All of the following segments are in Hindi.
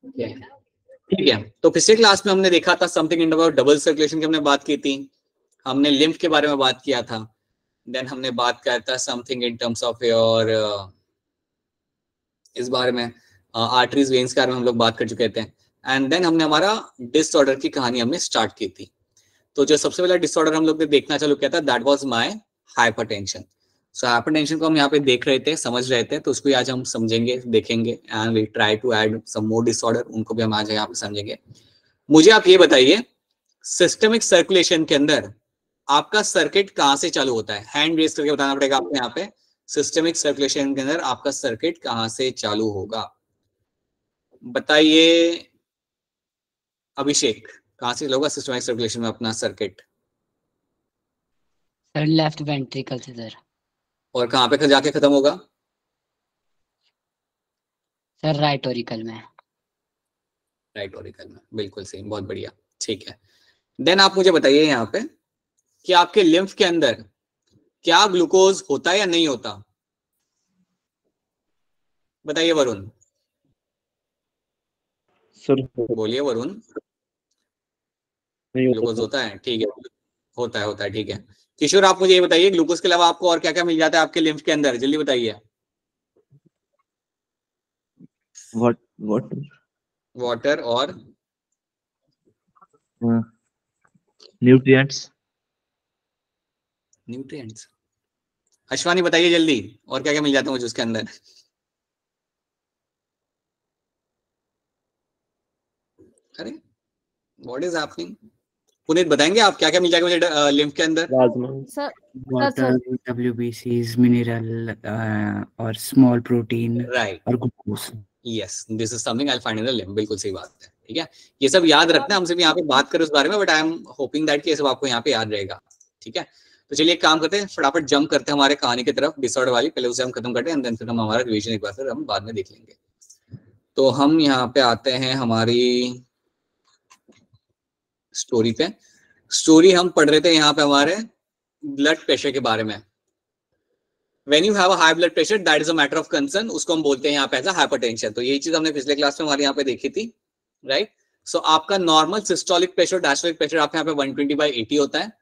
ठीक है, तो पिछले क्लास में हमने देखा था something in about double circulation की हमने बात की थी, हमने लिम्फ के बारे में बात किया था, देन हमने बात किया था something in terms of your इस बारे में आर्टरीज वेन्स के बारे में हम लोग बात कर चुके थे, एंड देन हमने हमारा डिसऑर्डर की कहानी हमने स्टार्ट की थी। तो जो सबसे पहला डिसऑर्डर हम लोग ने देखना चालू किया था that was my hypertension. So hypertension को हम यहाँ पे देख रहे थे, समझ रहे थे, तो उसको आज हम समझेंगे, देखेंगे, and we try to add some more disorder, उनको भी हम आज यहाँ पे समझेंगे। मुझे आप ये बताइए, सिस्टमिक सर्कुलेशन के अंदर आपका सर्किट कहाँ से चालू होता है? हैंड रेज करके बताना पड़ेगा आपको यहाँ पे, सिस्टमिक सर्कुलेशन के अंदर आपका सर्किट कहाँ से चालू होगा? बताइए अभिषेक, कहाँ से होगा सिस्टमिक सर्कुलेशन में अपना सर्किट? सर लेफ्ट वेंट्रिकल से सर। और कहाँ पे जाके खत्म होगा? सर राइट ऑरिकल में। राइट ऑरिकल में, बिल्कुल सही, बहुत बढ़िया, ठीक है। देन आप मुझे बताइए यहाँ पे कि आपके लिम्फ के अंदर क्या ग्लूकोज होता है या नहीं होता? बताइए वरुण। सर बोलिए वरुण। ग्लूकोज होता है, ठीक है, होता है, ठीक है। किशोर आप मुझे ये बताइए, ग्लूकोज के अलावा आपको और क्या क्या मिल जाता है आपके लिम्फ के अंदर, जल्दी बताइए। वाटर और न्यूट्रिएंट्स। अश्वानी बताइए जल्दी, और क्या क्या मिल जाता है मुझे उसके अंदर? अरे व्हाट इज हैपनिंग? पुनीत बताएंगे आप क्या क्या मिल जाएगा मुझे लिम्फ के अंदर? वाटर, WBCs, मिनरल और स्मॉल प्रोटीन राइट, और glucose. Yes, this is something I will find in the lymph, बिल्कुल सही बात है, ठीक है। ये सब याद रखना, हमसे भी यहाँ पे बात करें उस बारे में, but I am hoping that कि ये सब आपको यहाँ पे याद रहेगा, ठीक है। तो चलिए एक काम करते हैं, फटाफट जंप करते हैं हमारे कहानी की तरफ, डिसऑर्डर वाली, पहले उसे हम खत्म करते हैं, एंड देन फिर हम हमारा रिवीजन एक बार फिर हम बाद में देख लेंगे। तो हम यहाँ पे आते हैं हमारी स्टोरी पे। स्टोरी हम पढ़ रहे थे यहाँ पे हमारे ब्लड प्रेशर के बारे में। When you have a high blood pressure, that is a matter of concern, उसको हम बोलते हैं यहाँ पे एज हाइपरटेंशन। तो यही चीज हमने पिछले क्लास में हमारे यहाँ पे देखी थी, राइट। सो आपका normal systolic pressure, diastolic pressure आपके यहाँ पे 120/80 होता है।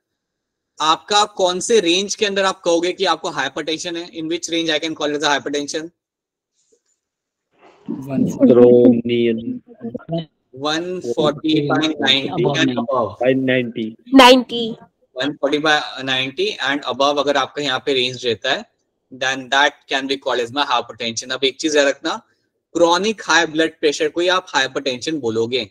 आपका कौन से रेंज के अंदर आप कहोगे कि आपको हाइपरटेंशन है? In which range I can call it as hypertension? 140/90 and above अगर आपका यहाँ पे रेंज रहता है, then that can be called as my hypertension। अब एक चीज याद रखना, क्रॉनिक हाई ब्लड प्रेशर को ही आप हाइपरटेंशन बोलोगे।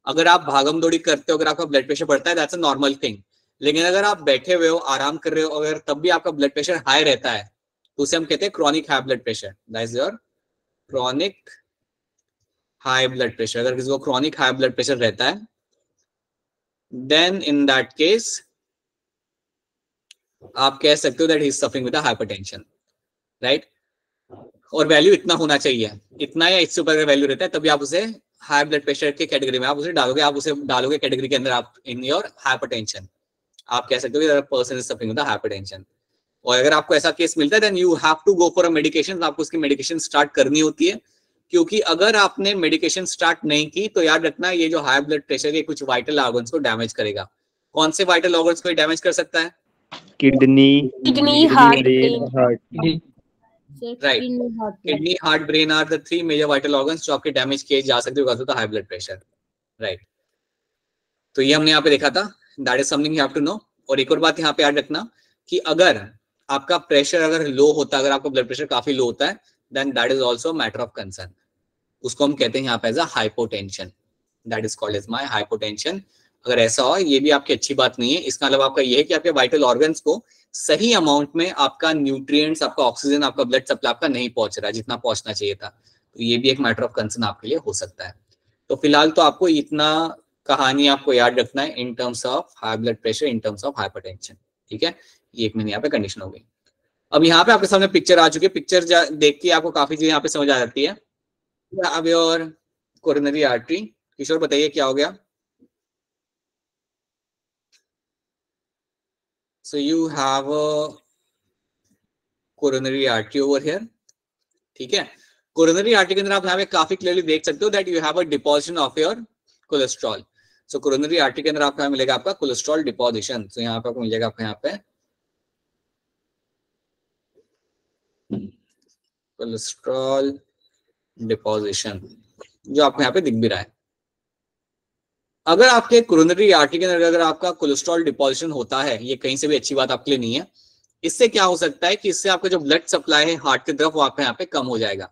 अगर आप भागम दौड़ी करते हो, अगर आपका ब्लड प्रेशर बढ़ता है, दैट्स अ नॉर्मल थिंग। लेकिन अगर आप बैठे हुए हो, आराम कर रहे हो, अगर तब भी आपका ब्लड प्रेशर हाई रहता है, तो उसे हम कहते हैं chronic high blood pressure. That is your chronic high blood pressure. अगर किसी को क्रॉनिक हाई ब्लड प्रेशर रहता है, देन इन दैट केस आप कह सकते हो that he is suffering with hypertension, right. और वैल्यू इतना होना चाहिए, इतना या इससे ऊपर अगर वैल्यू रहता है तभी आप उसे हाई ब्लड प्रेशर की कैटेगरी में आप उसे डालोगे, आप उसे डालोगे कैटेगरी के अंदर, आप इन योर हाइपरटेंशन आप कह सकते हो person is suffering with hypertension. और अगर आपको ऐसा केस मिलता है then you have to go for a medication, आपको उसकी मेडिकेशन स्टार्ट करनी होती है। क्योंकि अगर आपने मेडिकेशन स्टार्ट नहीं की तो याद रखना, ये जो हाई ब्लड प्रेशर है कुछ वाइटल ऑर्गन्स को डैमेज करेगा। कौन से वाइटल ऑर्गन्स को डैमेज कर सकता है? Kidney, heart, right, kidney, heart, brain are the 3 major vital organs जो आपके डैमेज किए जा सकते हैं because of the high blood pressure, right. तो ये हमने यहाँ पे देखा था, that is something you have to know. और एक और बात यहाँ पे याद रखना कि अगर आपका प्रेशर अगर लो होता है, अगर आपका ब्लड प्रेशर काफी लो होता है, then that is also matter of concern. उसको हम कहते हैं यहाँ पे as a hypotension, that is called as my hypotension. अगर ऐसा हो, ये भी आपकी अच्छी बात नहीं है। इसका मतलब आपका ये है कि आपके वाइटल ऑर्गन्स को सही अमाउंट में आपका न्यूट्रिएंट्स, आपका ऑक्सीजन, आपका ब्लड सप्लाई आपका नहीं पहुंच रहा है जितना पहुंचना चाहिए था। तो ये भी एक मैटर ऑफ कंसर्न आपके लिए हो सकता है। तो फिलहाल तो आपको इतना कहानी आपको याद रखना है in terms of high blood pressure, in terms of hypertension, ठीक है। ये एक मैंने यहाँ पे कंडीशन हो गई। अब यहाँ पे आपके सामने पिक्चर आ चुकी है, पिक्चर देख के आपको काफी चीजें यहाँ पे समझ आ जाती है। अब योर कोरोनरी आर्टरी, किशोर बताइए क्या हो गया? So you have a coronary artery over here, ठीक है। कोरोनरी आर्टरी के अंदर आप यहाँ पे काफी क्लियरली देख सकते हो that you have a deposition of your cholesterol. So coronary artery के अंदर आपको मिलेगा आपका कोलेस्ट्रॉल डिपोजिशन। तो यहाँ पे आपको मिल जाएगा आपको यहाँ पे कोलेस्ट्रॉल डिपोजिशन, जो आपको यहाँ पे दिख भी रहा है। अगर आपके कोरोनरी आर्टरी के अंदर अगर आपका कोलेस्ट्रॉल डिपोजिशन होता है, ये कहीं से भी अच्छी बात आपके लिए नहीं है। इससे क्या हो सकता है कि इससे आपका जो ब्लड सप्लाई है हार्ट की तरफ, वो आपके यहाँ पे कम हो जाएगा।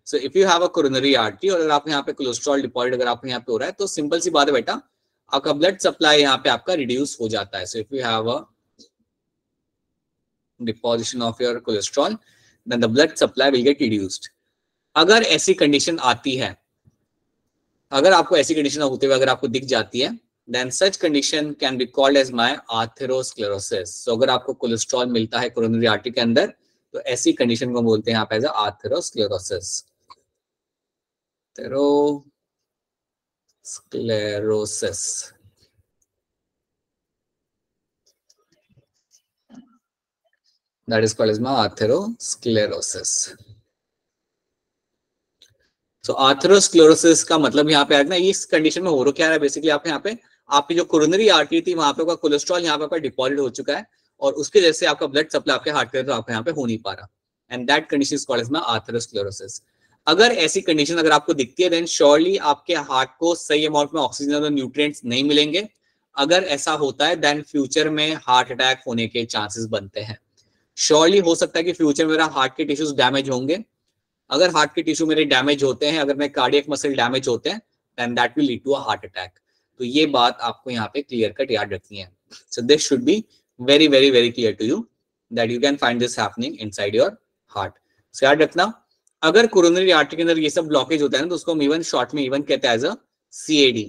सो if you have a coronary artery और अगर आप यहाँ पे कोलेस्ट्रॉल डिपॉजिट अगर आपके यहाँ पे हो रहा है, तो सिंपल सी बात है बेटा, आपका ब्लड सप्लाई यहाँ पे आपका रिड्यूस हो जाता है। So if you have a deposition of your cholesterol then the blood supply will get reduced. अगर ऐसी कंडीशन आती है, अगर आपको ऐसी कंडीशन होते हुए अगर आपको दिख जाती है, then such condition can be called as my atherosclerosis। so अगर आपको कोलेस्ट्रॉल मिलता है कोरोनरी आर्टरी के अंदर, तो ऐसी कंडीशन को बोलते हैं यहाँ पे as atherosclerosis. Atherosclerosis that is called as my atherosclerosis। so atherosclerosis का मतलब यहाँ पे आएगा ना, इस कंडीशन में हो क्या रहा है बेसिकली, आप यहाँ पे आपकी जो कोरोनरी आर्टरी थी वहां पे कोलेस्ट्रॉल यहाँ पे डिपॉजिट हो चुका है और उसके जैसे आपका ब्लड सप्लाई आपके हार्ट के आपके यहाँ पे हो नहीं पा रहा, and that condition is called as atherosclerosis. अगर ऐसी कंडीशन अगर आपको दिखती है, देन श्योरली आपके हार्ट को सही अमाउंट में ऑक्सीजन और न्यूट्रिएंट्स नहीं मिलेंगे। अगर ऐसा होता है देन फ्यूचर में हार्ट अटैक होने के चांसेस बनते हैं। श्योरली हो सकता है कि फ्यूचर में मेरा हार्ट के टिश्यूज डैमेज होंगे। अगर हार्ट के टिश्यू मेरे डैमेज होते हैं, अगर मेरे कार्डियक मसल डैमेज होते हैं, then that will lead to a heart attack. तो ये बात आपको यहाँ पे क्लियर कट याद रखनी है। So this should be very very very clear to you that you can find this happening inside your heart. So याद रखना, अगर कोरोनरी आर्टरी के अंदर ये सब ब्लॉकेज होता है ना, तो उसको हम इवन शॉर्ट में इवन कहते हैं as a CAD,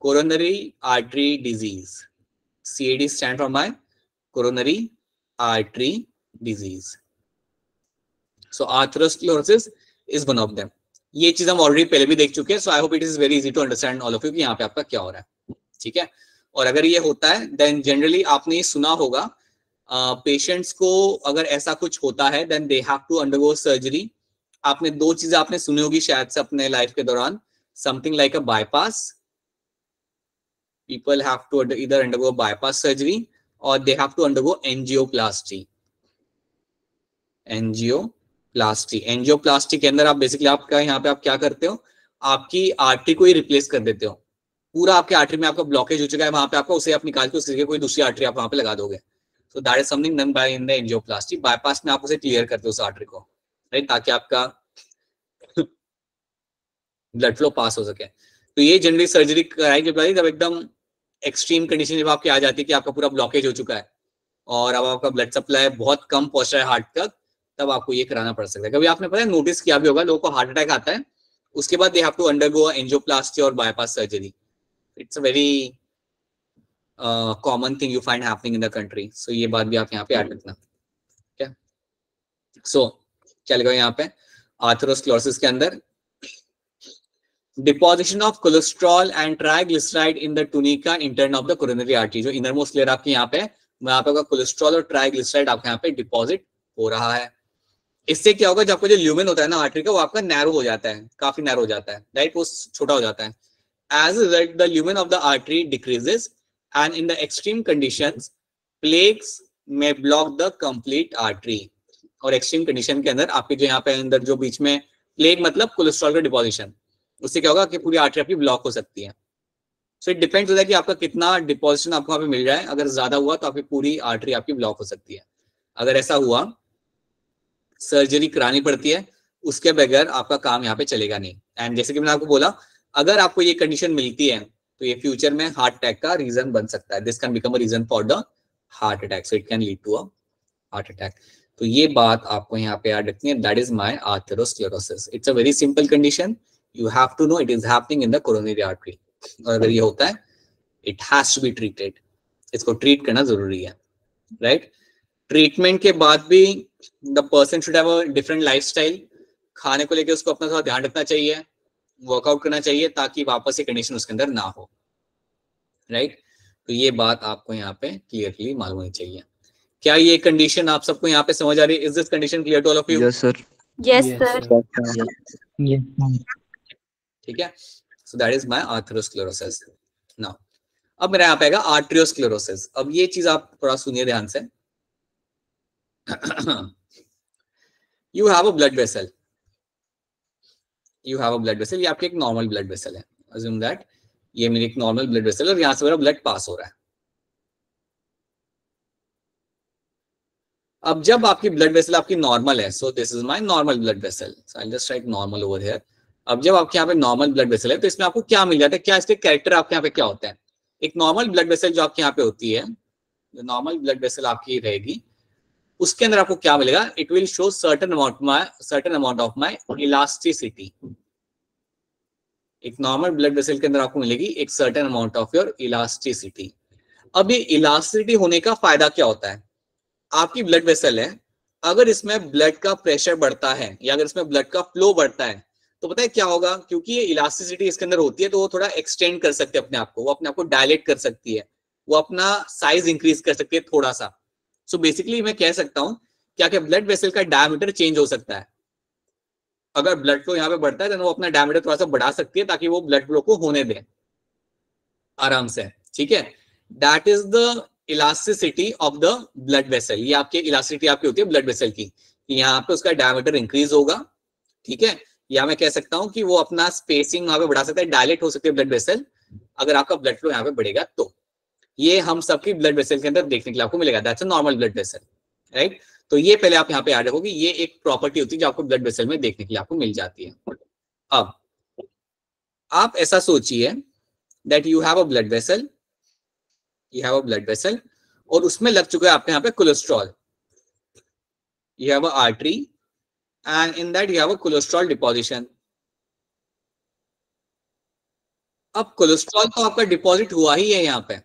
coronary artery disease. CAD stand for my coronary artery disease. So atherosclerosis is one of them. ये चीज हम ऑलरेडी पहले भी देख चुके हैं। So I hope it is very easy to understand all of you कि यहाँ पे आपका क्या हो रहा है, ठीक है। और अगर ये होता है देन जनरली आपने सुना होगा पेशेंट्स को अगर ऐसा कुछ होता है then they have to undergo surgery. आपने दो चीजें आपने सुनी होगी शायद से अपने लाइफ के दौरान, something like a bypass, people have to either undergo bypass surgery और they have to undergo angioplasty. Angioplasty के अंदर आप बेसिकली आपका यहाँ पे आप क्या करते हो, आपकी आर्टरी को ही रिप्लेस कर देते हो। पूरा आपके आर्टरी में आपका ब्लॉकेज हो चुका है, वहां पे आपको उसे आप निकाल के उसकी कोई दूसरी आर्टरी आप वहां पे लगा दोगे। सो that is something done by in the angioplasty. Bypass में आप उसे क्लियर करते हो उस आर्टरी को, राइट, ताकि आपका ब्लड फ्लो पास हो सके। तो ये जनरली सर्जरी कराई जब एकदम एक्सट्रीम कंडीशन जब आपकी आ जाती है कि आपका पूरा ब्लॉकेज हो चुका है और अब आपका ब्लड सप्लाई बहुत कम पहुंच रहा है हार्ट तक, तब आपको ये कराना पड़ सकता है। कभी आपने पता है नोटिस किया भी होगा, लोगों को हार्ट अटैक आता है, उसके बाद they have to undergo angioplasty और bypass surgery. It's a very common thing you find happening in the country. So ये बात भी आप यहाँ पे याद रखना, क्या। सो क्या लिखा यहाँ पे आथेरोस्क्लेरोसिस के अंदर, deposition of cholesterol and triglyceride in the tunica intern of the coronary artery. जो इनरमोस्ट लेयर आपके यहाँ पे वहां पे कोलेस्ट्रॉल और ट्राइग्लिसराइड आपके यहाँ पे डिपॉजिट हो रहा है। इससे क्या होगा, जब आपका जो ल्यूमेन होता है ना आर्टरी का, वो आपका नैरो हो जाता है, काफी नैरो हो जाता है, राइट, वो छोटा हो जाता है। As a result the lumen of the artery decreases and in the extreme conditions plaques may block the complete artery. और एक्सट्रीम कंडीशन के अंदर आपके जो यहाँ पे अंदर जो बीच में प्लेग मतलब कोलेस्ट्रॉल का डिपोजिशन, उससे क्या होगा कि पूरी आर्टरी आपकी ब्लॉक हो सकती है। सो इट डिपेंड्स होता है कि आपका कितना डिपोजिशन आपको वहां पे मिल रहा है। अगर ज्यादा हुआ तो आपकी पूरी आर्टरी आपकी ब्लॉक हो सकती है। अगर ऐसा हुआ सर्जरी करानी पड़ती है, उसके बगैर आपका काम यहाँ पे चलेगा नहीं। एंड जैसे कि मैंने आपको बोला, अगर आपको ये कंडीशन मिलती है तो ये फ्यूचर में हार्ट अटैक का रीजन बन सकता है। This can become a reason for the heart attack, so it can lead to a heart attack. तो ये बात आपको यहाँ पे याद रखनी है, that is my atherosclerosis. It's a very simple condition, you have to know it is happening in the coronary artery. और अगर ये होता है it has to be treated, इसको ट्रीट करना जरूरी है, राइट। ट्रीटमेंट के बाद भी the person should have a different lifestyle. खाने को लेकर उसको अपना थोड़ा ध्यान रखना चाहिए, वर्कआउट करना चाहिए, ताकि वापस ये कंडीशन उसके अंदर ना हो, राइट। तो ये बात आपको यहाँ पे क्लियरली मालूम होनी चाहिए। क्या ये कंडीशन आप सबको यहाँ पे समझ आ रही है? Is this condition clear to all of you? Yes sir. Yes, sir. ठीक है, so that is my atherosclerosis. Now अब मेरा यहाँ पे आएगा आर्ट्रियोस्क्लेरोसिस। अब ये चीज आप थोड़ा सुनिए ध्यान से। You have a blood vessel, you have a blood vessel, ये आपकी एक नॉर्मल ब्लड वेसल है। अज्यूम दैट ये मेरी एक नॉर्मल ब्लड वेसल है और यहाँ से मेरा ब्लड पास हो रहा है। अब जब आपकी ब्लड वेसल आपकी नॉर्मल है, so this is my normal blood vessel, so I will just right normal over here. अब जब आपके यहाँ पे नॉर्मल ब्लड वेसल है तो इसमें आपको क्या मिल जाता है, क्या इसके कैरेक्टर आपके यहाँ पे क्या होता है। एक नॉर्मल ब्लड वेसल जो आपके यहाँ पे होती है, जो नॉर्मल ब्लड वेसल आपकी रहेगी, उसके अंदर आपको क्या मिलेगा, it will show certain amount of my elasticity. एक नॉर्मल ब्लड वेसल के अंदर आपको मिलेगी एक certain amount of your elasticity. अब ये इलास्टिसिटी होने का फायदा क्या होता है, आपकी ब्लड वेसल है, अगर इसमें ब्लड का प्रेशर बढ़ता है या अगर इसमें ब्लड का फ्लो बढ़ता है तो पता है क्या होगा, क्योंकि ये इलास्टिसिटी इसके अंदर होती है तो वो थोड़ा एक्सटेंड कर सकते हैं अपने आप को, वो अपने आप को डायलेट कर सकती है, वो अपना साइज इंक्रीज कर सकती है थोड़ा सा। सो बेसिकली मैं कह सकता हूं क्या कि ब्लड वेसल का डायमीटर चेंज हो सकता है। अगर ब्लड फ्लो यहाँ पे बढ़ता है तो वो अपना डायमीटर थोड़ा सा बढ़ा सकती है ताकि वो ब्लड फ्लो को होने दे आराम से। ठीक है, that is the elasticity of the blood vessel. ये आपकी इलास्टिसिटी आपकी होती है ब्लड वेसल की, यहाँ पे उसका डायमीटर इंक्रीज होगा। ठीक है, या मैं कह सकता हूं कि वो अपना स्पेसिंग वहां पे बढ़ा सकता है, डायलेट हो सकती है ब्लड वेसल अगर आपका ब्लड फ्लो यहाँ पे बढ़ेगा तो। ये हम सबकी ब्लड वेसल के अंदर देखने के लिए आपको मिलेगा, that's a normal blood vessel, right. तो ये पहले आप यहाँ पे याद रखोगे, ये एक प्रॉपर्टी होती है जो आपको ब्लड वेसल में देखने के लिए आपको मिल जाती है। अब आप ऐसा सोचिए that you have a blood vessel, you have a blood vessel और उसमें लग चुका है आपके यहाँ पे cholesterol, you have a artery and in that you have a cholesterol deposition। अब कोलेस्ट्रॉल तो आपका डिपॉजिट हुआ ही है यहाँ पे,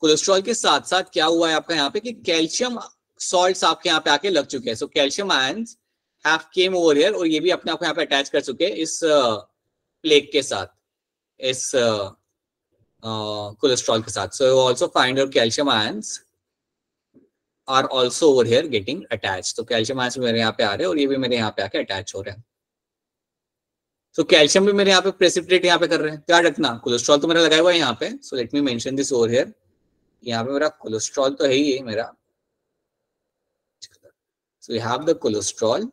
कोलेस्ट्रॉल के साथ साथ क्या हुआ है आपका यहाँ पे कि कैल्शियम सॉल्ट्स आपके यहाँ पे आके लग चुके हैं। So calcium ions have came over here और ये भी अपने आप को यहाँ पे अटैच कर चुके हैं इस प्लेग के साथ, इस cholesterol के साथ। So you also find your calcium ions are also over here getting attached। तो calcium ions मेरे यहाँ पे आ रहे हैं और ये भी मेरे यहाँ पे आके अटैच हो रहे हैं। तो कैल्शियम भी मेरे यहाँ पे प्रेसिपिटेट यहाँ पे कर रहे हैं। क्या रखना, कोलेस्ट्रॉल तो मेरा लगाया हुआ है यहाँ पे। So let me mention this over here, यहाँ पे मेरा कोलेस्ट्रॉल तो है ही है मेरा। So you have the cholesterol,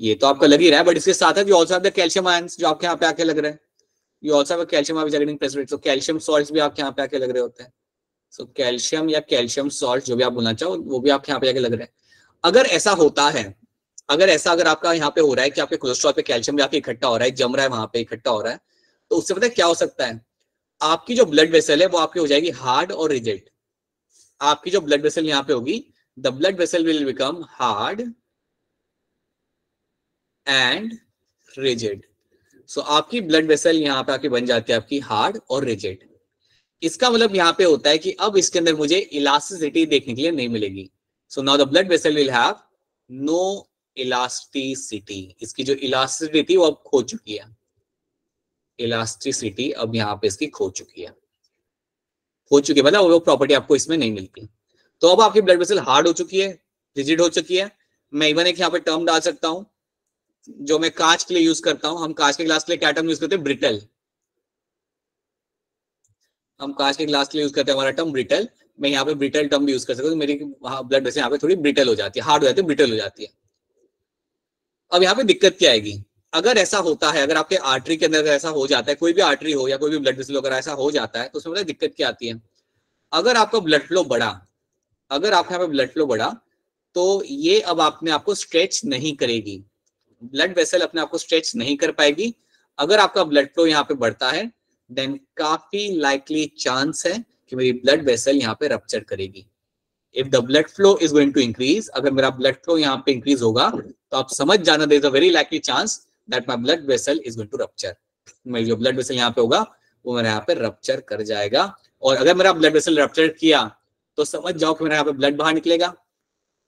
ये तो आपका लग ही रहा है, बट इसके साथ है you also have the calcium ions जो आपके यहाँ पे आके लग रहे हैं। You also have a calcium getting precipitate, so calcium salts भी आपके यहाँ पे आके लग रहे होते हैं। So calcium या calcium salt जो भी आप बोलना चाहो वो भी आपके यहाँ पे आके लग रहे हैं। अगर ऐसा होता है, अगर आपका यहाँ पे हो रहा है कि आपके कोलेस्ट्रॉल पे कैल्शियम भी आके इकट्ठा हो रहा है, जम रहा है वहां पे, इकट्ठा हो रहा है, तो उससे पता है क्या हो सकता है, आपकी जो ब्लड वेसल है वो आपकी हो जाएगी हार्ड और रिजिड। आपकी जो ब्लड वेसल यहाँ पे होगी, the blood vessel will become hard and rigid. So आपकी ब्लड वेसल यहाँ पे आके बन जाती है आपकी हार्ड और रिजिड। इसका मतलब यहाँ पे होता है कि अब इसके अंदर मुझे इलास्टिसिटी देखने के लिए नहीं मिलेगी। So now the blood vessel will have no elasticity. इसकी जो इलास्टिसिटी थी वो अब खो चुकी है, इलास्टिसिटी अब यहाँ पे इसकी खो चुकी है, मतलब वो प्रॉपर्टी आपको इसमें नहीं मिलती। तो अब आपकी ब्लड वेसल हार्ड हो चुकी है, रिजिड हो चुकी है। मैं इवन एक यहाँ पे टर्म डाल सकता हूँ जो मैं कांच के लिए यूज करता हूं। हम कांच के ग्लास के लिए क्या टर्म यूज करते हैं, ब्रिटल। हम कांच के ग्लास के लिए यूज करते हैं हमारा टर्म ब्रिटल। मैं यहाँ पे ब्रिटल टर्म भी यूज कर सकता हूँ। मेरी ब्लड वेसल यहाँ पे थोड़ी ब्रिटल हो जाती है, हार्ड हो जाती है, ब्रिटल हो जाती है। अब यहाँ पे दिक्कत क्या आएगी, अगर ऐसा होता है, अगर आपके आर्टरी के अंदर ऐसा हो जाता है, कोई भी आर्टरी हो या कोई भी ब्लड वेसल अगर ऐसा हो जाता है तो उसमें पता दिक्कत क्या आती है। अगर आपका ब्लड फ्लो बढ़ा, अगर आपके यहाँ पे ब्लड फ्लो बढ़ा तो ये अब अपने आपको स्ट्रेच नहीं करेगी, ब्लड वेसल अपने आप को स्ट्रेच नहीं कर पाएगी। अगर आपका ब्लड फ्लो यहाँ पे बढ़ता है देन काफी लाइकली चांस है कि मेरी ब्लड वेसल यहाँ पे रप्चर करेगी। If the blood flow is going to increase, अगर मेरा ब्लड फ्लो यहाँ पे इंक्रीज होगा तो आप समझ जाना there is a very likely chance that my blood vessel is going to rupture. मेरी जो ब्लड वेसल यहाँ पे होगा वो मेरे यहाँ पे रप्चर कर जाएगा। और अगर मेरा ब्लड वेसल रप्चर किया तो समझ जाओ कि मेरे यहाँ पे ब्लड बाहर निकलेगा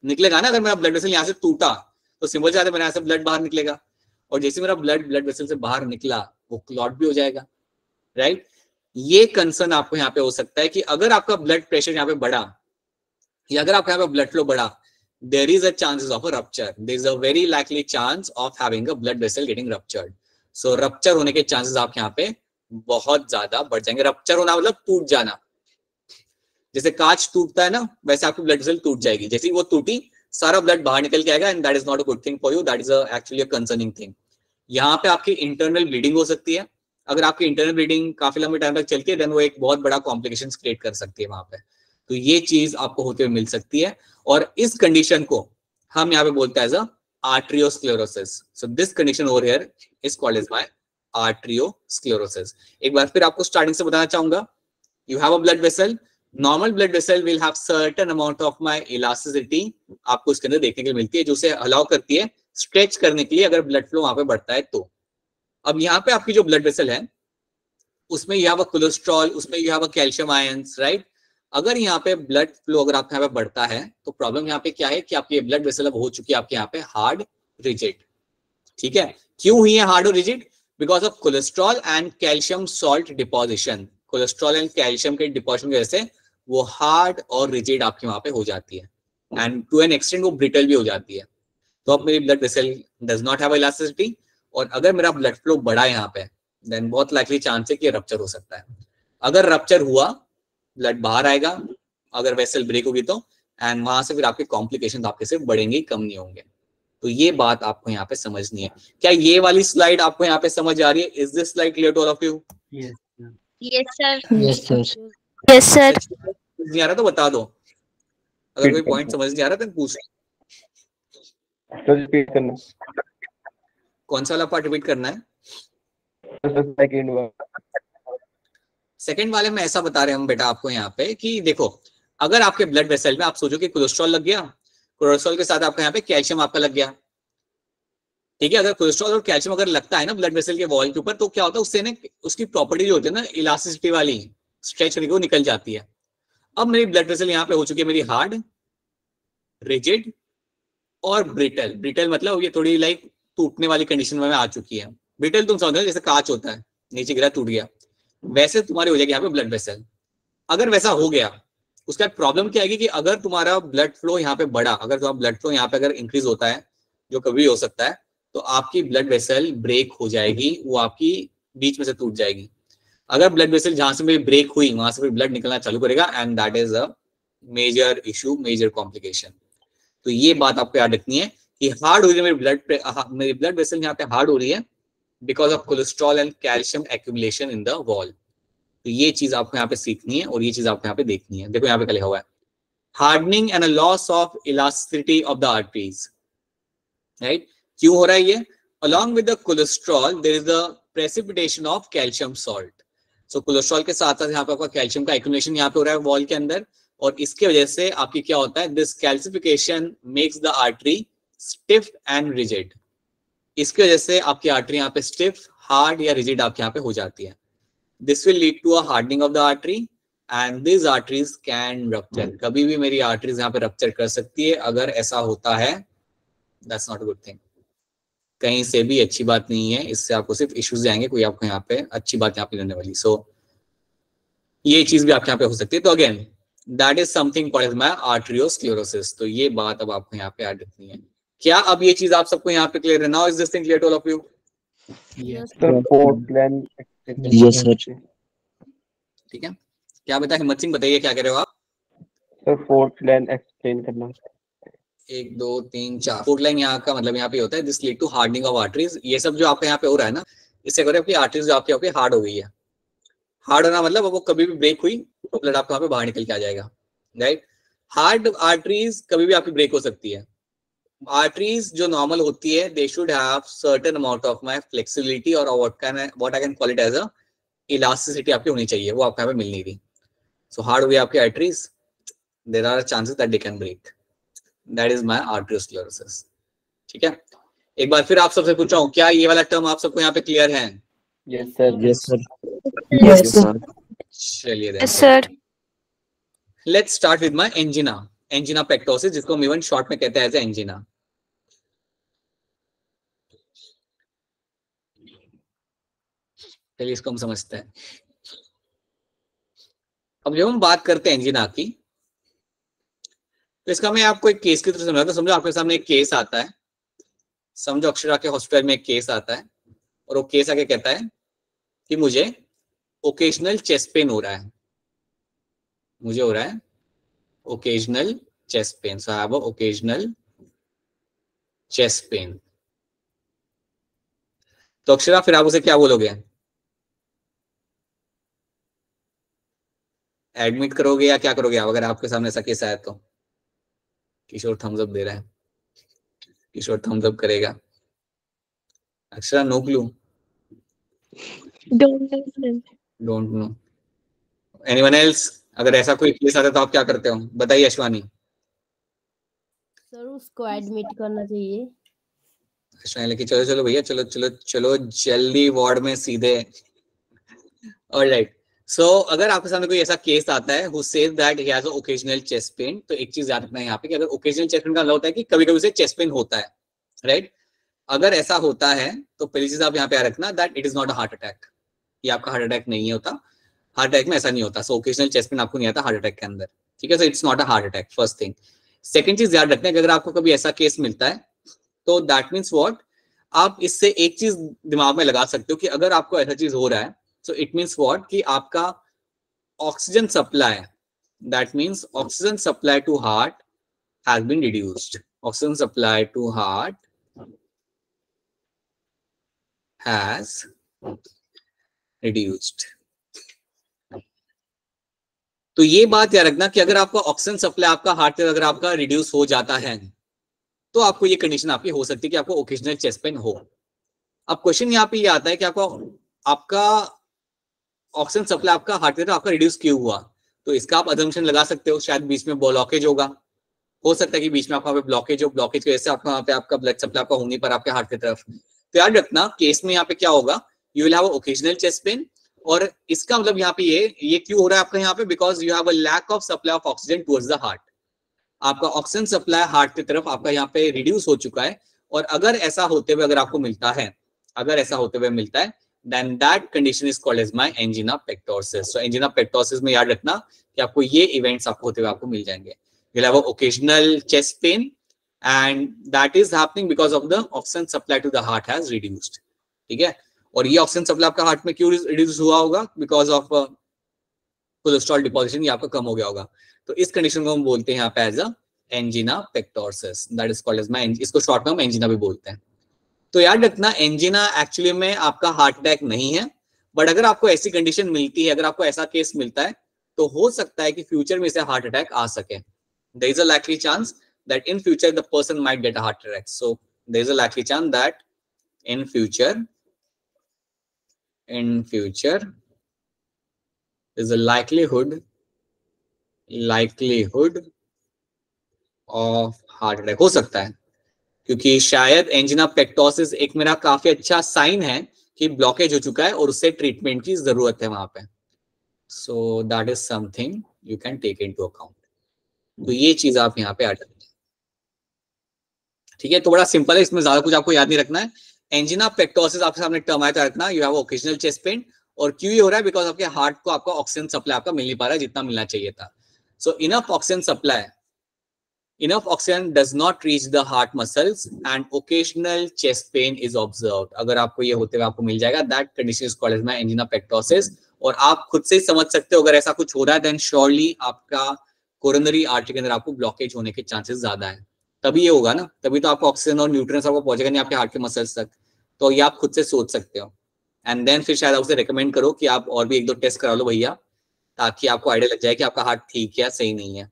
ना। अगर मेरा ब्लड वेसल यहाँ से टूटा तो सिंपल सा मेरे यहाँ से ब्लड बाहर निकलेगा, और जैसे मेरा ब्लड वेसल से बाहर निकला वो क्लॉट भी हो जाएगा, राइट। ये कंसर्न आपको यहाँ पे हो सकता है कि अगर आपका ब्लड प्रेशर यहाँ पे बढ़ा या अगर आपका यहाँ पे ब्लड फ्लो बढ़ा there is a chances of a rupture. There is a very likely chance of having a blood vessel getting ruptured. So rupture होने के chances आपके यहाँ पे बहुत ज्यादा बढ़ जाएंगे. रप्चर होना मतलब टूट जाना. जैसे कांच टूटता है ना, वैसे आपकी ब्लड वेसल टूट जाएगी. जैसे ही वो टूटी, सारा ब्लड बाहर निकल के आएगा, and that is not a good thing for you. That is actually a concerning thing. यहाँ पे आपकी इंटरनल ब्लीडिंग हो सकती है. अगर आपकी इंटरनल ब्लीडिंग काफी लंबे टाइम तक चलती है, देन वो एक बहुत बड़ा कॉम्प्लिकेशन क्रिएट कर सकती है वहां पे. तो ये चीज आपको होते हुए मिल सकती है, और इस कंडीशन को हम यहाँ पे बोलते हैं as a arteriosclerosis. So this condition over here is called as by arteriosclerosis. एक बार फिर आपको स्टार्टिंग से बताना चाहूंगा, you have a blood vessel. Normal blood vessel will have certain amount of my elasticity. आपको इसके अंदर देखने के लिए मिलती है, जो उसे अलाउ करती है स्ट्रेच करने के लिए अगर ब्लड फ्लो वहां पे बढ़ता है तो. अब यहाँ पे आपकी जो ब्लड वेसल है, उसमें यू हैव अ कोलेस्ट्रॉल, उसमें you have a calcium ions, right. अगर यहाँ पे ब्लड फ्लो अगर आपके यहाँ पे बढ़ता है, तो प्रॉब्लम यहाँ पे क्या है कि आपकी ब्लड वेसल अब हो चुकी है आपके यहाँ पे हार्ड रिजिड. ठीक है. क्यों हुई है हार्ड और rigid? Because of cholesterol and calcium salt deposition. Cholesterol and calcium के डिपोजिशन की वजह से वो हार्ड और रिजिड आपके वहां पे हो जाती है, एंड टू एन एक्सटेंट वो ब्रिटल भी हो जाती है. तो अब मेरी blood vessel does not have elasticity, और अगर मेरा ब्लड फ्लो बढ़ा है यहाँ पे, देन बहुत लाइकली चांस है कि रप्चर हो सकता है. अगर रप्चर हुआ, ब्लड बाहर आएगा, अगर वेसल ब्रेक होगी तो, एंड वहां से फिर आपके कॉम्प्लिकेशन आपके सिर्फ बढ़ेंगे, कम नहीं होंगे. तो ये बात आपको यहाँ पे समझनी है. क्या ये वाली स्लाइड आपको यहाँ पे समझ आ रही है? Is this slide clear to all of you? Yes sir. Yes sir. नहीं आ रहा तो बता दो. अगर कोई पॉइंट समझ नहीं आ रहा तो पूछ. रिपीट करना. कौन सा वाला पार्ट रिपीट करना है? सेकंड वाले में ऐसा बता रहे हैं हम बेटा आपको यहाँ पे कि देखो, अगर आपके ब्लड वेसल में आप सोचो कि कोलेस्ट्रॉल लग गया, कोलेस्ट्रॉल के साथ आपका यहाँ पे कैल्शियम आपका लग गया. ठीक है. अगर कोलेस्ट्रॉल और कैल्शियम अगर लगता है ना ब्लड वेसल के वॉल के ऊपर, तो क्या होता है उससे ना उसकी प्रॉपर्टी जो होती है ना इलास्टिसिटी वाली, स्ट्रेच होने की, वो निकल जाती है. अब मेरी ब्लड वेसल यहाँ पे हो चुकी है मेरी हार्ड, रिजिड और ब्रिटल. ब्रिटल मतलब ये थोड़ी लाइक टूटने वाली कंडीशन में आ चुकी है. ब्रिटल तुम समझो जैसे कांच होता है, नीचे गिरा टूट गया, वैसे तुम्हारी हो जाएगी यहाँ पे ब्लड वेसल. अगर वैसा हो गया, उसका प्रॉब्लम क्या आएगी कि अगर तुम्हारा ब्लड फ्लो यहाँ पे बढ़ा, अगर तुम्हारा ब्लड फ्लो यहाँ पे अगर इंक्रीज होता है, जो कभी हो सकता है, तो आपकी ब्लड वेसल ब्रेक हो जाएगी, वो आपकी बीच में से टूट जाएगी. अगर ब्लड वेसल जहां से मेरी ब्रेक हुई वहां से फिर ब्लड निकलना चालू करेगा, and that is a major issue, major complication. तो ये बात आपको याद रखनी है कि हार्ड हो रही है मेरी ब्लड वेसल यहाँ पे हार्ड हो रही है because of cholesterol and calcium accumulation in the wall. तो ये चीज आपको यहाँ पे सीखनी है और ये चीज आपको यहाँ पे देखनी है. देखो यहाँ पे क्या लिखा हुआ है, hardening and a loss of elasticity of the arteries. Right. क्यों हो रहा है ये? Along with the cholesterol there is the precipitation of calcium salt. So cholesterol के साथ साथ यहाँ पे आपका कैल्शियम का एक्यूमुलेशन यहाँ पे हो रहा है वॉल के अंदर, और इसके वजह से आपकी क्या होता है, this calcification makes the artery stiff and rigid. इसकी वजह से आपकी आर्टरी यहाँ पे स्टिफ, हार्ड या रिजिड आपके यहाँ पे हो जाती है. This will lead to a hardening of the artery and this arteries can rupture. कभी भी मेरी आर्टरीज यहाँ पे रप्चर कर सकती है. अगर ऐसा होता है, that's not a good thing. कहीं से भी अच्छी बात नहीं है, इससे आपको सिर्फ इश्यूज आएंगे, कोई आपको यहाँ पे अच्छी बात यहाँ पे लेने वाली. सो ये चीज भी आपके यहाँ पे हो सकती है. तो again that is something called as my arteriosclerosis. तो ये बात अब आपको यहाँ पे याद रखनी है. क्या अब ये चीज आप सबको यहाँ पे क्लियर है? Now is this thing clear to all of you? Yes sir. ठीक है. क्या बता हिम्मत सिंह, बताइए क्या कह रहे हो आप? सर फोर्थ लाइन एक्सप्लेन करना. 1 2 3 4 फोर्थ लाइन यहाँ का मतलब यहाँ पे होता है this lead to hardening of arteries. ये सब जो आपके यहाँ पे हो रहा है ना, इससे करें आपकी आर्टरीज जो आपके यहाँ पे हार्ड हो गई है. हार्ड होना मतलब वो कभी भी ब्रेक हुई तो ब्लड आपके यहाँ पे बाहर निकल के आ जाएगा. राइट. हार्ड आर्टरीज कभी भी आपकी ब्रेक हो सकती है. आर्टरीज जो नॉर्मल होती है, they should have certain amount of my flexibility और what I can call it as a elasticity आपकी होनी चाहिए. वो आपको यहाँ पे मिल नहीं रही. सो हार्ड हो गई आपकी arteries, there are chances that they can break. That is my arteriosclerosis. ठीक है. एक बार फिर आप सबसे पूछ रहा हूँ, क्या ये वाला टर्म आप सबको यहाँ पे क्लियर है? Yes sir. Yes sir. Yes sir. चलिए then. Yes sir. Let's start with my angina. Angina pectoris, जिसको हम इवन शॉर्ट में कहते हैं एज एंजिना. चलिए इसको हम समझते हैं. अब जब हम बात करते हैं एंजिना की, तो इसका मैं आपको एक केस की तरह समझाता हूं। समझो आपके सामने एक केस आता है, समझो अक्षरा के हॉस्पिटल में एक केस आता है और वो केस आके कहता है कि मुझे ओकेजनल चेस्ट पेन हो रहा है, मुझे हो रहा है occasional chest pen, so I have occasional chest pen. तो अक्षरा फिर आप उसे क्या बोलोगे? एडमिट करोगे या क्या करोगे आप अगर आपके सामने ऐसा केस आया तो? किशोर थम्स अप दे रहा है, किशोर थम्स अप करेगा। Akshara no clue, don't know. Anyone else? अगर ऐसा कोई केस आता है तो आप क्या करते हो? बताइए अश्वानी। सर उसको एडमिट करना चाहिए। अश्वानी लेके चलो चलो भैया, चलो चलो चलो जल्दी वार्ड में सीधे। ऑलराइट, सो अगर आपके सामने कोई ऐसा केस आता है who says that he has occasional chest pen, तो एक चीज याद रखना है यहाँ पे कि अगर ओकेजनल चेस्ट पेन का मतलब होता है कि कभी कभी उसे चेस्ट पेन होता है, राइट? अगर ऐसा होता है तो पहली चीज आप यहाँ पे याद रखना that it is not a heart attack. ये आपका हार्ट अटैक नहीं होता, हार्ट अटैक में ऐसा नहीं होता। सो ओकेजनल चेस्ट पेन आपको नहीं आता हार्ट अटैक के अंदर, ठीक है? So it's not a heart attack, first thing. Second चीज याद रखना है कि अगर आपको कभी ऐसा केस मिलता है तो दैट मीन्स व्हाट, आप इससे एक चीज दिमाग में लगा सकते हो कि अगर आपको ऐसा चीज हो रहा है सो इट मीन्स व्हाट कि आपका oxygen supply, that means oxygen supply to heart has been reduced, oxygen supply to heart has reduced. तो ये बात याद रखना कि अगर आपका ऑक्सीजन सप्लाई आपका हार्ट में अगर आपका रिड्यूस हो जाता है तो आपको ये कंडीशन आपकी हो सकती है कि आपको ओकेजनल चेस्ट पेन हो। अब क्वेश्चन यहाँ पे ये आता है कि आपका ऑक्सीजन सप्लाई आपका हार्ट में आपका रिड्यूस क्यों हुआ? तो इसका आप अजम्पशन लगा सकते हो शायद बीच में ब्लॉकेज होगा, हो सकता है कि बीच में आपका ब्लॉकेज हो, ब्लॉकेज की वजह से आपका वहाँ पे आपका ब्लड सप्लाई आपका होने पर आपके हार्ट की तरफ। तो याद रखना केस में यहाँ पे क्या होगा, you will have occasional chest pain, और इसका मतलब यहाँ पे ये क्यों हो रहा है आपका यहाँ पे, because you have a lack of supply of oxygen towards the heart. आपका ऑक्सीजन सप्लाई हार्ट की तरफ आपका यहाँ पे रिड्यूस हो चुका है, और अगर ऐसा होते हुए अगर आपको मिलता है, अगर ऐसा होते हुए मिलता है, then that condition is called as my angina pectoris. So angina pectoris में याद रखना कि आपको ये इवेंट्स आपको होते हुए आपको मिल जाएंगे। You'll have an occasional chest pain and that is happening because of the oxygen supply to the heart has reduced. ठीक है? और ये ऑक्सीजन सप्लाई आपका हार्ट में क्यों रिड्यूस हुआ होगा? बिकॉज ऑफ कोलेस्ट्रॉल डिपोजिशन ये आपका कम हो गया होगा। तो इस कंडीशन को हम बोलते हैं यहाँ पे as a angina pectoris, that is called as my, इसको शॉर्ट में हम एंजिना भी बोलते हैं। तो याद रखना एंजिना एक्चुअली में आपका हार्ट अटैक नहीं है, बट अगर आपको ऐसी कंडीशन मिलती है, अगर आपको ऐसा केस मिलता है तो हो सकता है कि फ्यूचर में इसे हार्ट अटैक आ सके। There is a likely chance that in future the person might get a heart attack. So there is a likely chance that in future is a likelihood of heart attack हो सकता है, क्योंकि शायद एंजिना पेक्टोरिस एक मेरा काफी अच्छा साइन है कि ब्लॉकेज हो चुका है और उससे ट्रीटमेंट की जरूरत है वहां पे। So that is something you can take into account. तो ये चीज आप यहाँ पे ऐड करें, ठीक है? तो बड़ा सिंपल है, इसमें ज्यादा कुछ आपको याद नहीं रखना है। एंजिना पेक्टोरिस आपके सामने टर्म आया था रखना, you have occasional chest pain, और क्यों ये हो रहा है? बिकॉज आपके हार्ट को आपका ऑक्सीजन सप्लाई आपका मिल नहीं पा रहा है जितना मिलना चाहिए था। So enough oxygen supply, enough oxygen does not reach the heart muscles and occasional chest pain is observed. अगर आपको ये होते हुए आपको मिल जाएगा, that condition is called as my angina pectoris। और आप खुद से समझ सकते हो अगर ऐसा कुछ हो रहा है then surely आपका कोरोनरी आर्टरी के अंदर आपको ब्लॉकेज होने के चांसेस ज्यादा है। तभी ये होगा ना, तभी तो आपको ऑक्सीजन और न्यूट्रिएंट्स आपको पहुंचेगा नहीं आपके हार्ट के मसल्स तक। तो ये आप खुद से सोच सकते हो, एंड देन फिर शायद आपसे रिकमेंड करो कि आप और भी एक दो टेस्ट करा लो भैया, ताकि आपको आइडिया लग जाए कि आपका हार्ट ठीक है सही नहीं है,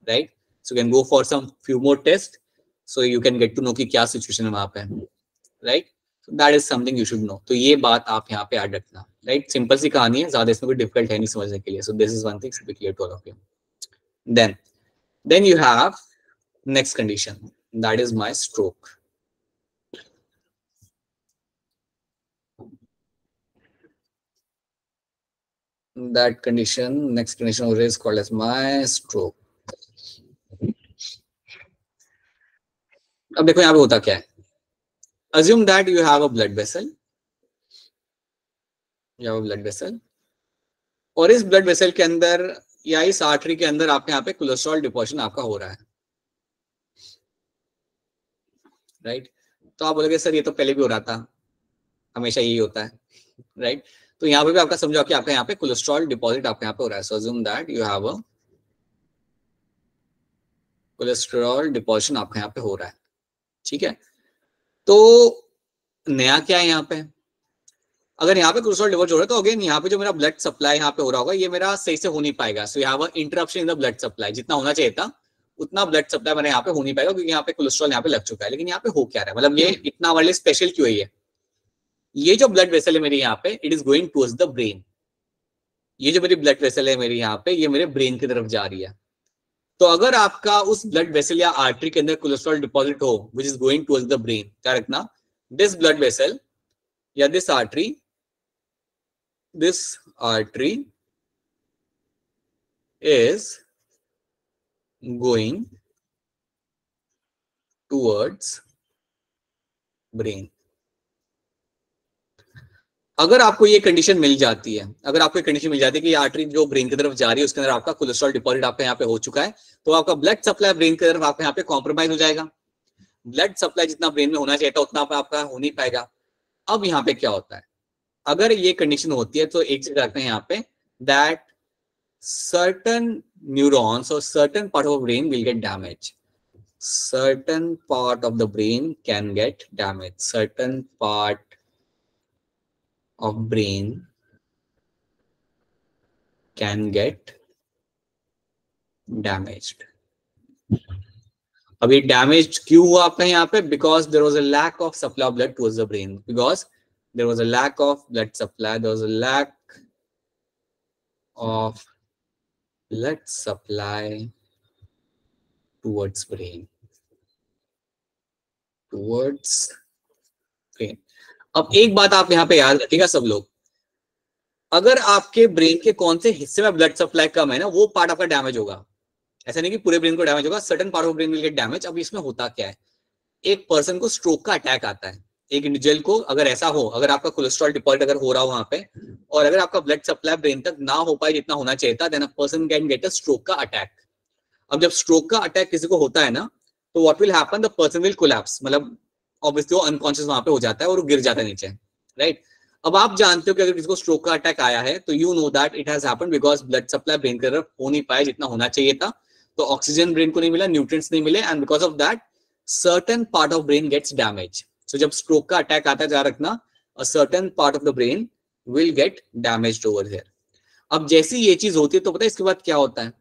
right? So you can go for some few more tests, so you can get to know कि क्या situation है वहाँ पे, right? So that is something you should know. तो ये बात आप यहाँ पे ऐड रखना, right? सिंपल सी कहानी है, ज्यादा इसमें कोई डिफिकल्ट है नहीं समझने के लिए। So this is one thing should be clear to all of you. Then you have next condition, that is my stroke. That condition, next condition over is called as my stroke. अब देखो यहाँ पे होता क्या है, assume that you have a blood vessel, और इस ब्लड वेसल के अंदर या इस आर्टरी के अंदर आपके यहाँ पे कोलेस्ट्रॉल डिपोजिशन आपका हो रहा है, राइट। तो आप बोलोगे सर ये तो पहले भी हो रहा था, हमेशा यही होता है, राइट। तो यहाँ पे भी आपका समझो कि आपका यहाँ पे कोलेस्ट्रॉल डिपॉजिट आपके यहाँ पे हो रहा है। So assume that you have a cholesterol deposition आपके यहाँ पे हो रहा है, ठीक है। तो नया क्या है यहाँ पे, अगर यहाँ पे कोलेस्ट्रॉल डिपॉजिट हो रहा है तो अगेन यहाँ पे जो मेरा ब्लड सप्लाई यहाँ पे हो रहा होगा ये मेरा सही से हो नहीं पाएगा। सो यहाँ पर interruption in the blood supply, जितना होना चाहिए था उतना ब्लड सप्लाई मेरे यहाँ पे हो नहीं पाएगा क्योंकि यहाँ पे कोलेस्ट्रॉल यहाँ पे लग चुका है। लेकिन यहाँ पे हो क्या रहा है, मतलब ये इतना हमारे लिए स्पेशल क्यों है, ये जो ब्लड वेसल है मेरी यहाँ पे it is going towards the brain. ये जो मेरी ब्लड वेसल है मेरी यहाँ पे ये मेरे ब्रेन की तरफ जा रही है। तो अगर आपका उस ब्लड वेसल या आर्टरी के अंदर कोलेस्ट्रॉल डिपॉजिट हो which is going towards the brain, क्या रखना, दिस ब्लड वेसल या this artery is going towards brain। अगर आपको ये कंडीशन मिल जाती है, अगर आपको ये कंडीशन मिल जाती है कि ये आर्टरी जो ब्रेन की तरफ जा रही है उसके अंदर आपका कोलेस्ट्रॉल डिपॉजिट आपके यहाँ पे हो चुका है, तो आपका ब्लड सप्लाई ब्रेन की तरफ आपके यहाँ पे कॉम्प्रोमाइज हो जाएगा। ब्लड सप्लाई जितना ब्रेन में होना चाहिए था उतना आपका हो नहीं पाएगा। अब यहाँ पे क्या होता है, अगर ये कंडीशन होती है तो एक चीज रखते हैं यहाँ पे that certain neurons or certain part of the brain will get damaged. Certain part of the brain can get damaged. Certain part of brain can get damaged. अब ये डैमेज क्यों हुआ आपका यहाँ पे, because there was a lack of supply of blood towards the brain. Because there was a lack of blood supply, there was a lack of blood supply towards brain, towards brain। अब एक बात आप यहाँ पे याद रखिएगा सब लोग, अगर आपके ब्रेन के कौन से हिस्से में ब्लड सप्लाई कम है ना वो पार्ट आपका डैमेज होगा। ऐसा नहीं कि पूरे ब्रेन को डैमेज होगा, certain part of brain will gate damage. अब इसमें होता क्या है, एक पर्सन को स्ट्रोक का अटैक आता है, एक इंडिविजुअल को अगर ऐसा हो, अगर आपका कोलेस्ट्रॉल डिपॉजिट अगर हो रहा हो वहां पे और अगर आपका ब्लड सप्लाई ब्रेन तक ना हो पाए जितना होना चाहिए था, then a person can get a stroke का अटैक। अब जब स्ट्रोक का अटैक किसी को होता है ना तो what will happen, the person will collapse, मतलब ऑब्वियसली वो अनकॉन्शियस वहां पे हो जाता है और वो गिर जाता है नीचे, राइट। अब आप जानते हो कि अगर किसी को स्ट्रोक का अटैक आया है तो you know that it has happened because blood supply brain की तरफ हो नहीं पाया जितना होना चाहिए था, तो ऑक्सीजन ब्रेन को नहीं मिला, न्यूट्रिएंट्स नहीं मिले, and because of that certain part of brain gets damage. So जब स्ट्रोक का अटैक आता है ध्यान रखना, a certain part of the brain will get damaged over here. अब जैसी ये चीज होती है तो पता है इसके बाद क्या होता है,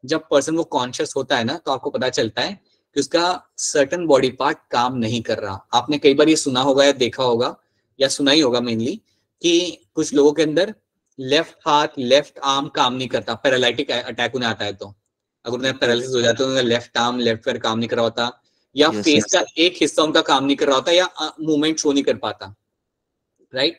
जब पर्सन वो कॉन्शियस होता है ना तो आपको पता चलता है कि उसका सर्टेन बॉडी पार्ट काम नहीं कर रहा। आपने कई बार ये सुना होगा या देखा होगा या सुना ही होगा मेनली कि कुछ लोगों के अंदर लेफ्ट हाथ लेफ्ट आर्म काम नहीं करता, पैरालिटिक अटैक उन्हें आता है तो अगर उन्हें पैरालिसिस हो जाता है तो लेफ्ट आर्म लेफ्ट पैर काम नहीं कर रहा होता, या फेस का एक हिस्सा उनका काम नहीं कर रहा होता, या मूवमेंट शो नहीं कर पाता, राइट।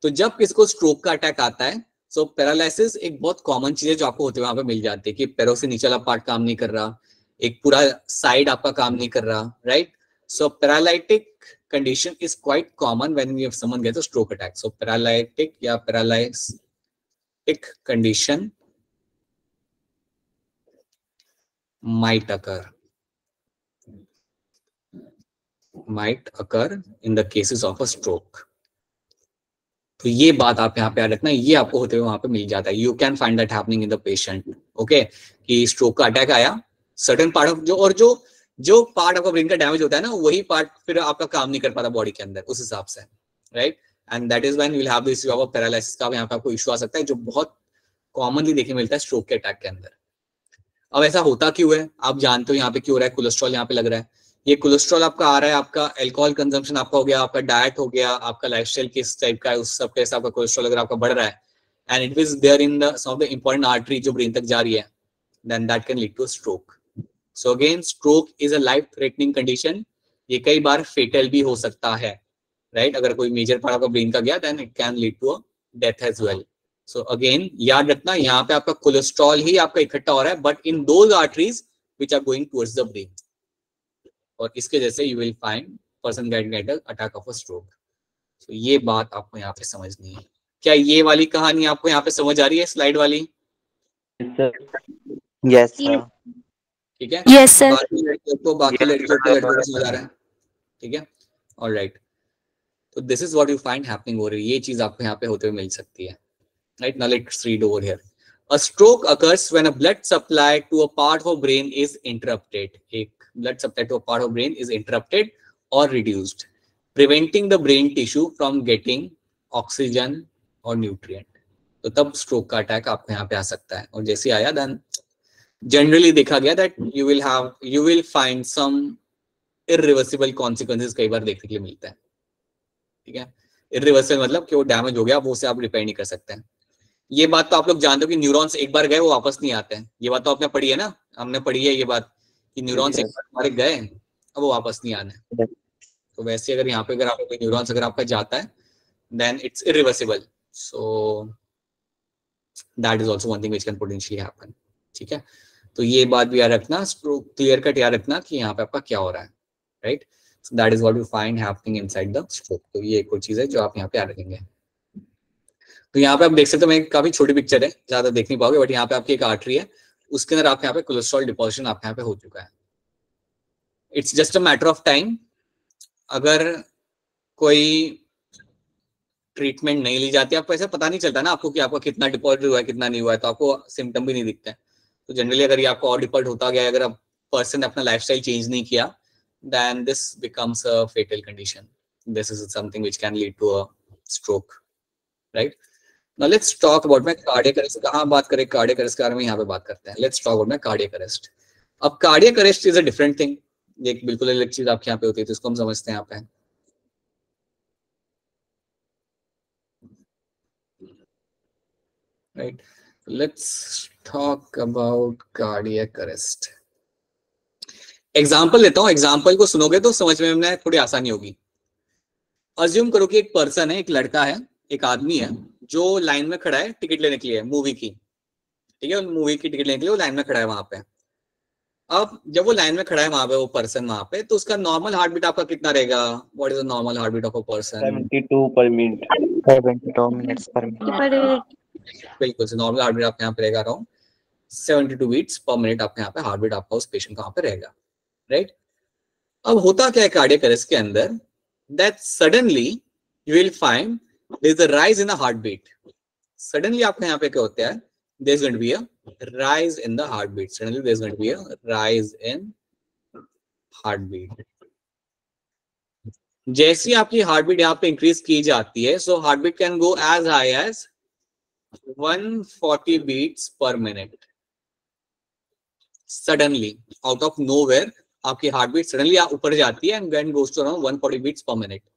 तो जब किसी को स्ट्रोक का अटैक आता है, सो पैरालिसिस एक बहुत कॉमन चीज है जो आपको होते हुए वहां पे मिल जाती है कि पैरों से नीचे वाला पार्ट काम नहीं कर रहा, एक पूरा साइड आपका काम नहीं कर रहा, right. So paralytic condition is quite common when we have someone gets a stroke attack. So paralytic या paralytic condition might occur in the cases of a stroke. तो ये बात आप यहाँ पे याद रखना, ये आपको होते हुए वहां पे मिल जाता है। You can find that happening in the patient, okay, कि स्ट्रोक का अटैक आया, सर्टेन पार्ट ऑफ जो पार्ट आपका ब्रेन का डैमेज होता है ना वही पार्ट फिर आपका काम नहीं कर पाता बॉडी के अंदर उस हिसाब से, right. And that is when you will have this issue of paralysis का यहाँ पे आपको इशू आ सकता है जो बहुत कॉमनली देखने मिलता है स्ट्रोक के अटैक के अंदर। अब ऐसा होता क्यों है, आप जानते हो यहाँ पे क्यों हो रहा है, कोलेस्ट्रॉल यहाँ पे लग रहा है। ये कोलेस्ट्रॉल आपका आ रहा है, आपका अल्कोहल कंजम्पशन आपका हो गया, आपका डाइट हो गया, आपका लाइफस्टाइल किस टाइप का है उस सब के हिसाब का कोलेस्ट्रॉल अगर आपका बढ़ रहा है and it is there in the sum of the important artery जो ब्रेन तक जा रही है, then that can lead to stroke. So again stroke is a life threatening condition, ये कई बार फेटल भी हो सकता है, राइट। अगर कोई मेजर पार्ट आपका ब्रेन का गया then it can lead to a death as well. So again याद रखना यहाँ पे आपका कोलेस्ट्रॉल ही आपका इकट्ठा हो रहा है but in those arteries which are going towards the brain, और इसके जैसे you will find person get attack of a stroke. तो ये बात आपको यहाँ पे समझनी है। क्या ये वाली कहानी आपको यहाँ पे समझ आ रही है, स्लाइड वाली? Yes sir. ठीक है, Yes, sir. बाकी लड़कियों को समझ आ रहा है? ठीक है, ऑलराइट। तो this is what you find happening over, ये चीज आपको यहाँ पे होते हुए मिल सकती है, right. Now let's read over here. A stroke occurs when a blood supply to a part of brain is interrupted. एक blood supply to a part of brain is interrupted or reduced, preventing the brain tissue from getting oxygen or nutrient. तो तब stroke का अटैक आपको यहाँ पे आ सकता है। और जैसे आया then generally देखा गया that you will find some irreversible consequences कई बार देखने के लिए मिलता है, ठीक है। irreversible मतलब कि वो डैमेज हो गया, वो उसे आप रिपेयर नहीं कर सकते हैं। ये बात तो आप लोग जानते हो कि न्यूरॉन्स एक बार गए वो वापस नहीं आते हैं, ये बात तो आपने पढ़ी है ना, हमने पढ़ी है ये बात कि न्यूरॉन्स एक बार हमारे गए अब वो वापस नहीं आने। तो वैसे अगर यहाँ पे अगर आपका न्यूरॉन्स अगर आपका जाता है then it's irreversible, so that is also one thing which can potentially happen, ठीक है। तो ये बात भी याद रखना, स्ट्रोक क्लियर कट याद रखना कि यहाँ पे आपका क्या हो रहा है, right. So that is what you find happening inside the stroke. तो ये एक और चीज है जो आप यहाँ पे याद रखेंगे। तो यहाँ पे आप देख सकते हो, मैं काफी छोटी पिक्चर है, ज्यादा देख नहीं पाओगे, बट यहाँ पे आपकी एक आर्टरी है, उसके अंदर आपके यहाँ पे कोलेस्ट्रॉल डिपोजिशन आपके यहाँ पे हो चुका है। It's just a matter of time, अगर कोई ट्रीटमेंट नहीं ली जाती, आपको ऐसा पता नहीं चलता ना आपको कि आपका कितना डिपॉजिट हुआ है कितना नहीं हुआ है, तो आपको सिम्टम भी नहीं दिखता है। तो जनरली अगर ये आपको और डिपॉजिट होता गया, अगर आप पर्सन ने अपना लाइफस्टाइल चेंज नहीं किया, then this becomes a fatal condition, this is something which can lead to a stroke, right. Now let's talk about my cardiac arrest। कहाँ बात करें cardiac arrest के बारे में, यहाँ पे बात करते हैं। Let's talk about my cardiac arrest। अब cardiac arrest is a different thing, ये एक बिल्कुल अलग चीज आपके यहाँ पे होती है, तो इसको हम समझते हैं यहाँ पे, right? Let's talk about cardiac arrest। Example लेता हूँ, एग्जाम्पल को सुनोगे तो समझ में थोड़ी आसानी होगी। अज्यूम करो कि एक पर्सन है, एक लड़का है, एक आदमी है जो लाइन में खड़ा है टिकट लेने के लिए मूवी की, ठीक है, मूवी की टिकट लेने के लिए वो लाइन में खड़ा है वहां पे। अब जब वो लाइन में खड़ा है वहां पे, वो पर्सन वहां पे, तो उसका नॉर्मल हार्ट बीट आपका कितना रहेगा? What is the normal heart beat of a person? 72 per minute। 72 minutes per minute। बिल्कुल से नॉर्मल हार्ट बीट आपके यहाँ पे रहेगा अराउंड 72 बीट्स पर मिनट आपके यहाँ पे हार्ट बीट आपका उस पेशेंट का वहां पे रहेगा, राइट। अब होता क्या है कार्डियक अरेस्ट के अंदर, that suddenly you will find there is a rise in the heartbeat। Suddenly आपके यहाँ पे क्या होता है, there is going to be a rise in the heartbeat। Suddenly there is going to be a rise in heartbeat। जैसी आपकी हार्टबीट यहाँ पे इंक्रीज की जाती है, so heartbeat can go as high as 140 beats per minute। Suddenly out of nowhere आपकी हार्टबीट सडनली ऊपर जाती है and then goes to around 140 beats per minute।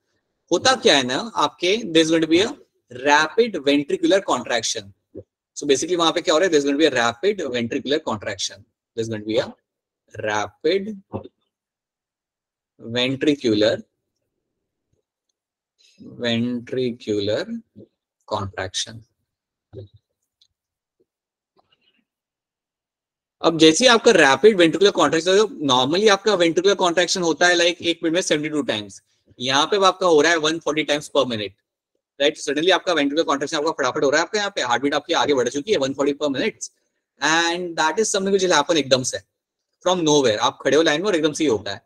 होता क्या है ना आपके, there is going to be a rapid ventricular contraction। So basically वहां पे क्या हो रहा है, there is going to be a rapid ventricular contraction। There is going to be a rapid ventricular contraction। अब जैसे आपका रैपिड वेंट्रिकुलर कॉन्ट्रैक्शन, नॉर्मली आपका वेंट्रिकुलर कॉन्ट्रैक्शन होता है लाइक एक मिनट में 72 टाइम्स, यहाँ पे आपका हो रहा है 140 टाइम्स पर मिनट, राइट। सडनली आपका वेंट्रिकुलर कॉन्ट्रैक्शन आपका फटाफट हो रहा है, आपके यहाँ पे हार्टबीट आपकी आगे बढ़ चुकी है 140 पर minute, and that is something which will happen एकदम से फ्रॉम नोवेयर। आप खड़े हो लाइन में और एकदम से ही होता है।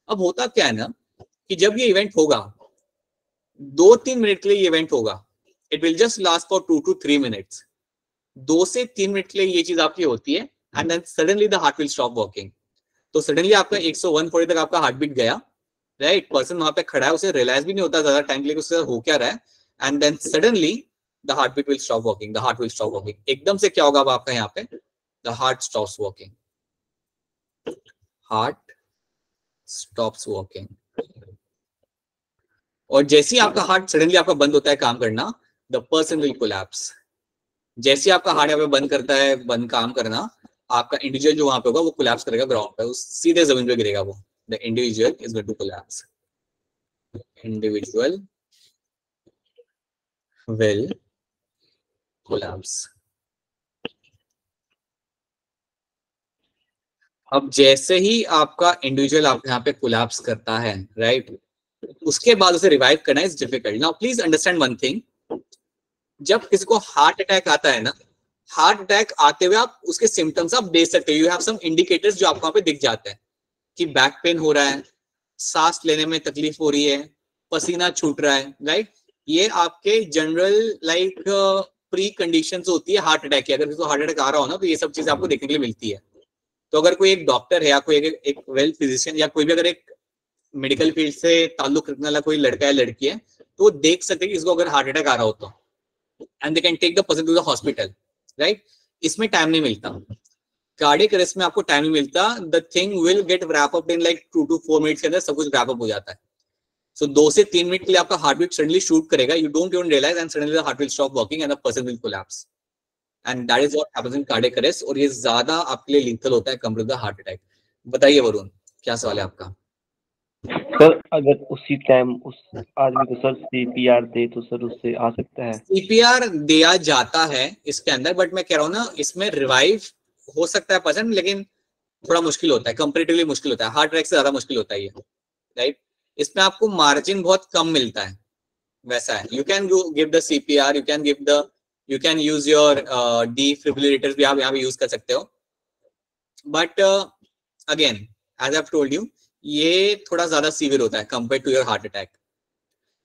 अब होता क्या है ना कि जब ये इवेंट होगा 2-3 मिनट के लिए, ये इवेंट होगा, it will just last for 2 to 3 minutes. 2 से 3 मिनट के लिए ये चीज आपकी होती है, and then suddenly the heart will stop working. तो सडनली आपका 140 तक आपका हार्टबीट गया, राइट। पर्सन वहां पे खड़ा है, उसे रियलाइज भी नहीं होता ज्यादा टाइम के लिए उससे हो क्या रहा है, and then suddenly the heartbeat will stop working, the heart will stop working. एकदम से क्या होगा अब आपका यहाँ पे, the heart stops working, heart stops working. और जैसे ही आपका हार्ट सडनली आपका बंद होता है काम करना, द पर्सन विल कोलैप्स। जैसे आपका हार्ट यहाँ पे बंद करता है, बंद काम करना, आपका इंडिविजुअल जो वहां पे होगा वो कोलैप्स करेगा ग्राउंड पे, सीधे जमीन पे गिरेगा वो। The individual is going to collapse। Individual will collapse। अब जैसे ही आपका इंडिविजुअल आप यहाँ पे कोलैप्स करता है, राइट, उसके बाद उसे रिवाइव करना is difficult. Now please understand one thing, जब किसी को हार्ट अटैक आता है ना, हार्ट अटैक आते हुए आप उसके सिम्टम्स आप देख सकते हो, यू हैव सम इंडिकेटर्स जो आपको वहां पे दिख जाते हैं कि बैक पेन हो रहा है, सांस लेने में तकलीफ हो रही है, पसीना छूट रहा है, राइट, ये आपके जनरल लाइक प्री कंडीशंस होती है हार्ट अटैक की। अगर किसी को हार्ट अटैक आ रहा हो ना तो ये सब चीजें आपको देखने के लिए मिलती है। तो अगर कोई एक डॉक्टर है या कोई एक वेल फिजिशियन या कोई भी अगर एक मेडिकल फील्ड से ताल्लुक रखने वाला कोई लड़का है लड़की है तो वो देख सकते हैं कि इसको अगर हार्ट अटैक आ रहा हो तो, and they can take the person to the hospital, right. इसमें टाइम नहीं मिलता, कार्डियक अरेस्ट में आपको टाइम नहीं मिलता। The thing will get wrap up in like 2 to 4 minutes के अंदर सब कुछ रैप अप हो जाता है। सो 2 से 3 मिनट के लिए आपका हार्ट बीट सडनली शूट करेगा, you don't even realise, and suddenly the heart will stop working and the person will collapse, and that is what happens in cardiac arrest. और ये ज्यादा आपके लिए लीथल होता है compare to the heart attack. बताइए वरुण, क्या सवाल है आपका? सर अगर उसी टाइम उस आदमी को सर सीपीआर दे तो सर उससे आ सकता है? सीपीआर दिया जाता है इसके अंदर, बट मैं कह रहा हूँ ना इसमें रिवाइव हो सकता है पर्सन, लेकिन थोड़ा मुश्किल होता है, कंपैरेटिवली मुश्किल होता है, हार्ट अटैक से ज्यादा मुश्किल होता है ये, राइट। इसमें आपको मार्जिन बहुत कम मिलता है, वैसा है। You can give the CPR, you can use your defibrillators भी आप यहाँ पे यूज कर सकते हो, but again as I have told you ये थोड़ा ज्यादा सीवियर होता है compare to your heart attack.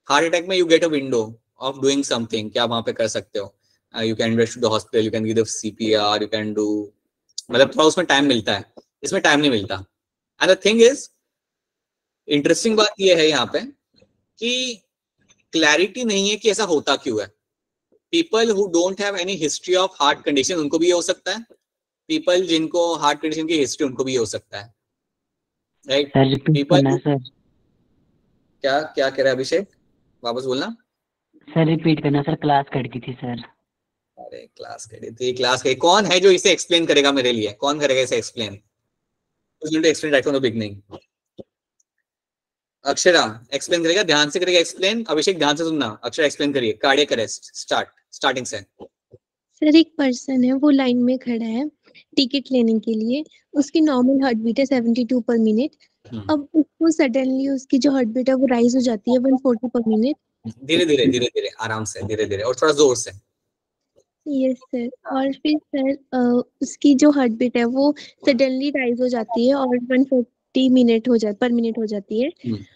Heart attack में you get a window of doing something, क्या आप वहां पे कर सकते हो, you can rush to the hospital, you can give the CPR, you can do, मतलब थोड़ा उसमें टाइम मिलता है, इसमें टाइम नहीं मिलता। And the thing is, interesting बात ये है यहाँ पे कि क्लैरिटी नहीं है कि ऐसा होता क्यों है। People who don't have any history of heart condition उनको भी ये हो सकता है, पीपल जिनको हार्ट कंडीशन की हिस्ट्री उनको भी ये हो सकता है, राइट। पीपल क्या क्या कह रहा है अभिषेक, वापस बोलना। सर रिपीट करना सर, क्लास कट गई थी सर। अरे क्लास कट गई थी, क्लास कट, कौन है जो इसे एक्सप्लेन करेगा मेरे लिए, कौन करेगा इसे explain? Explain right from the beginning. Akshara explain करेगा, ध्यान से करेगा एक्सप्लेन। अभिषेक ध्यान से सुनना, अक्षरा एक्सप्लेन करिए। कार्डियक अरेस्ट स्टार्टिंग से। सर एक पर्सन है, वो लाइन में खड़ा है टिकट लेने के लिए, उसकी नॉर्मल हार्ट बीट है 72 पर मिनट। अब उसको सडनली उसकी जो हार्ट बीट है वो राइज हो जाती है 140 पर मिनट। धीरे धीरे आराम से, धीरे धीरे और थोड़ा जोर से। Yes sir. और फिर सर उसकी जो हार्ट बीट है वो सडनली राइज हो जाती है और 140 मिनट पर मिनट हो जाती है।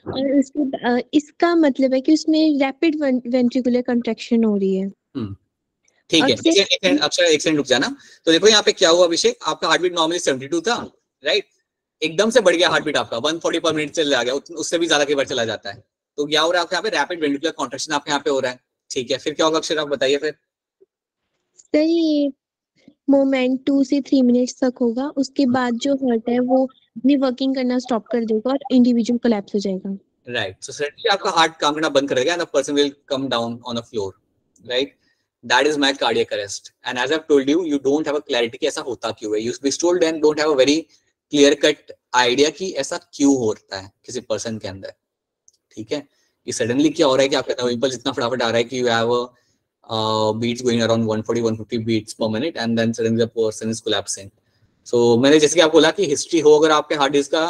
और उसके इसका मतलब है कि उसमें रैपिड वेंट्रिकुलर कंट्रैक्शन हो रही है। ठीक है, अक्षर एक सेकंड रुक जाना। तो देखो यहाँ पे क्या हुआ अभिषेक, आपका हार्ट बीट नॉर्मली 72 था, राइट, एकदम से बढ़ गया हार्ट बीट आपका 140 पर मिनट चला गया, उससे भी ज्यादा कई बार चला जाता है। तो क्या हो रहा है आपके यहाँ पे, रैपिड वेंट्रिकुलर कॉन्ट्रैक्शन आपके यहाँ पे हो रहा है, ठीक है। फिर क्या होगा अक्षर, आप बताइए फिर। सर ये मोमेंट 2 से 3 मिनट्स तक होगा, उसके बाद जो हार्ट है वो अपनी वर्किंग करना स्टॉप कर देगा और इंडिविजुअल कोलैप्स हो जाएगा। राइट, सो सडनली आपका हार्ट काम करना बंद कर देगा and the person will come down on a floor, right. That is my cardiac arrest. And as I've told you, you don't have a clarity कि ऐसा होता क्यों है. You told and don't have a very clear cut idea कि ऐसा क्यों होता है किसी पर्सन के अंदर, ठीक है। कि सडनली क्या हो रहा है कि आपका इम्पल्स इतना फटाफट आ रहा है कि you have a beats going around 140-150 beats per minute and then suddenly the person is collapsing. So मैंने जैसे कि आपको बोला कि हिस्ट्री हो अगर आपके हार्ड डिस्क का,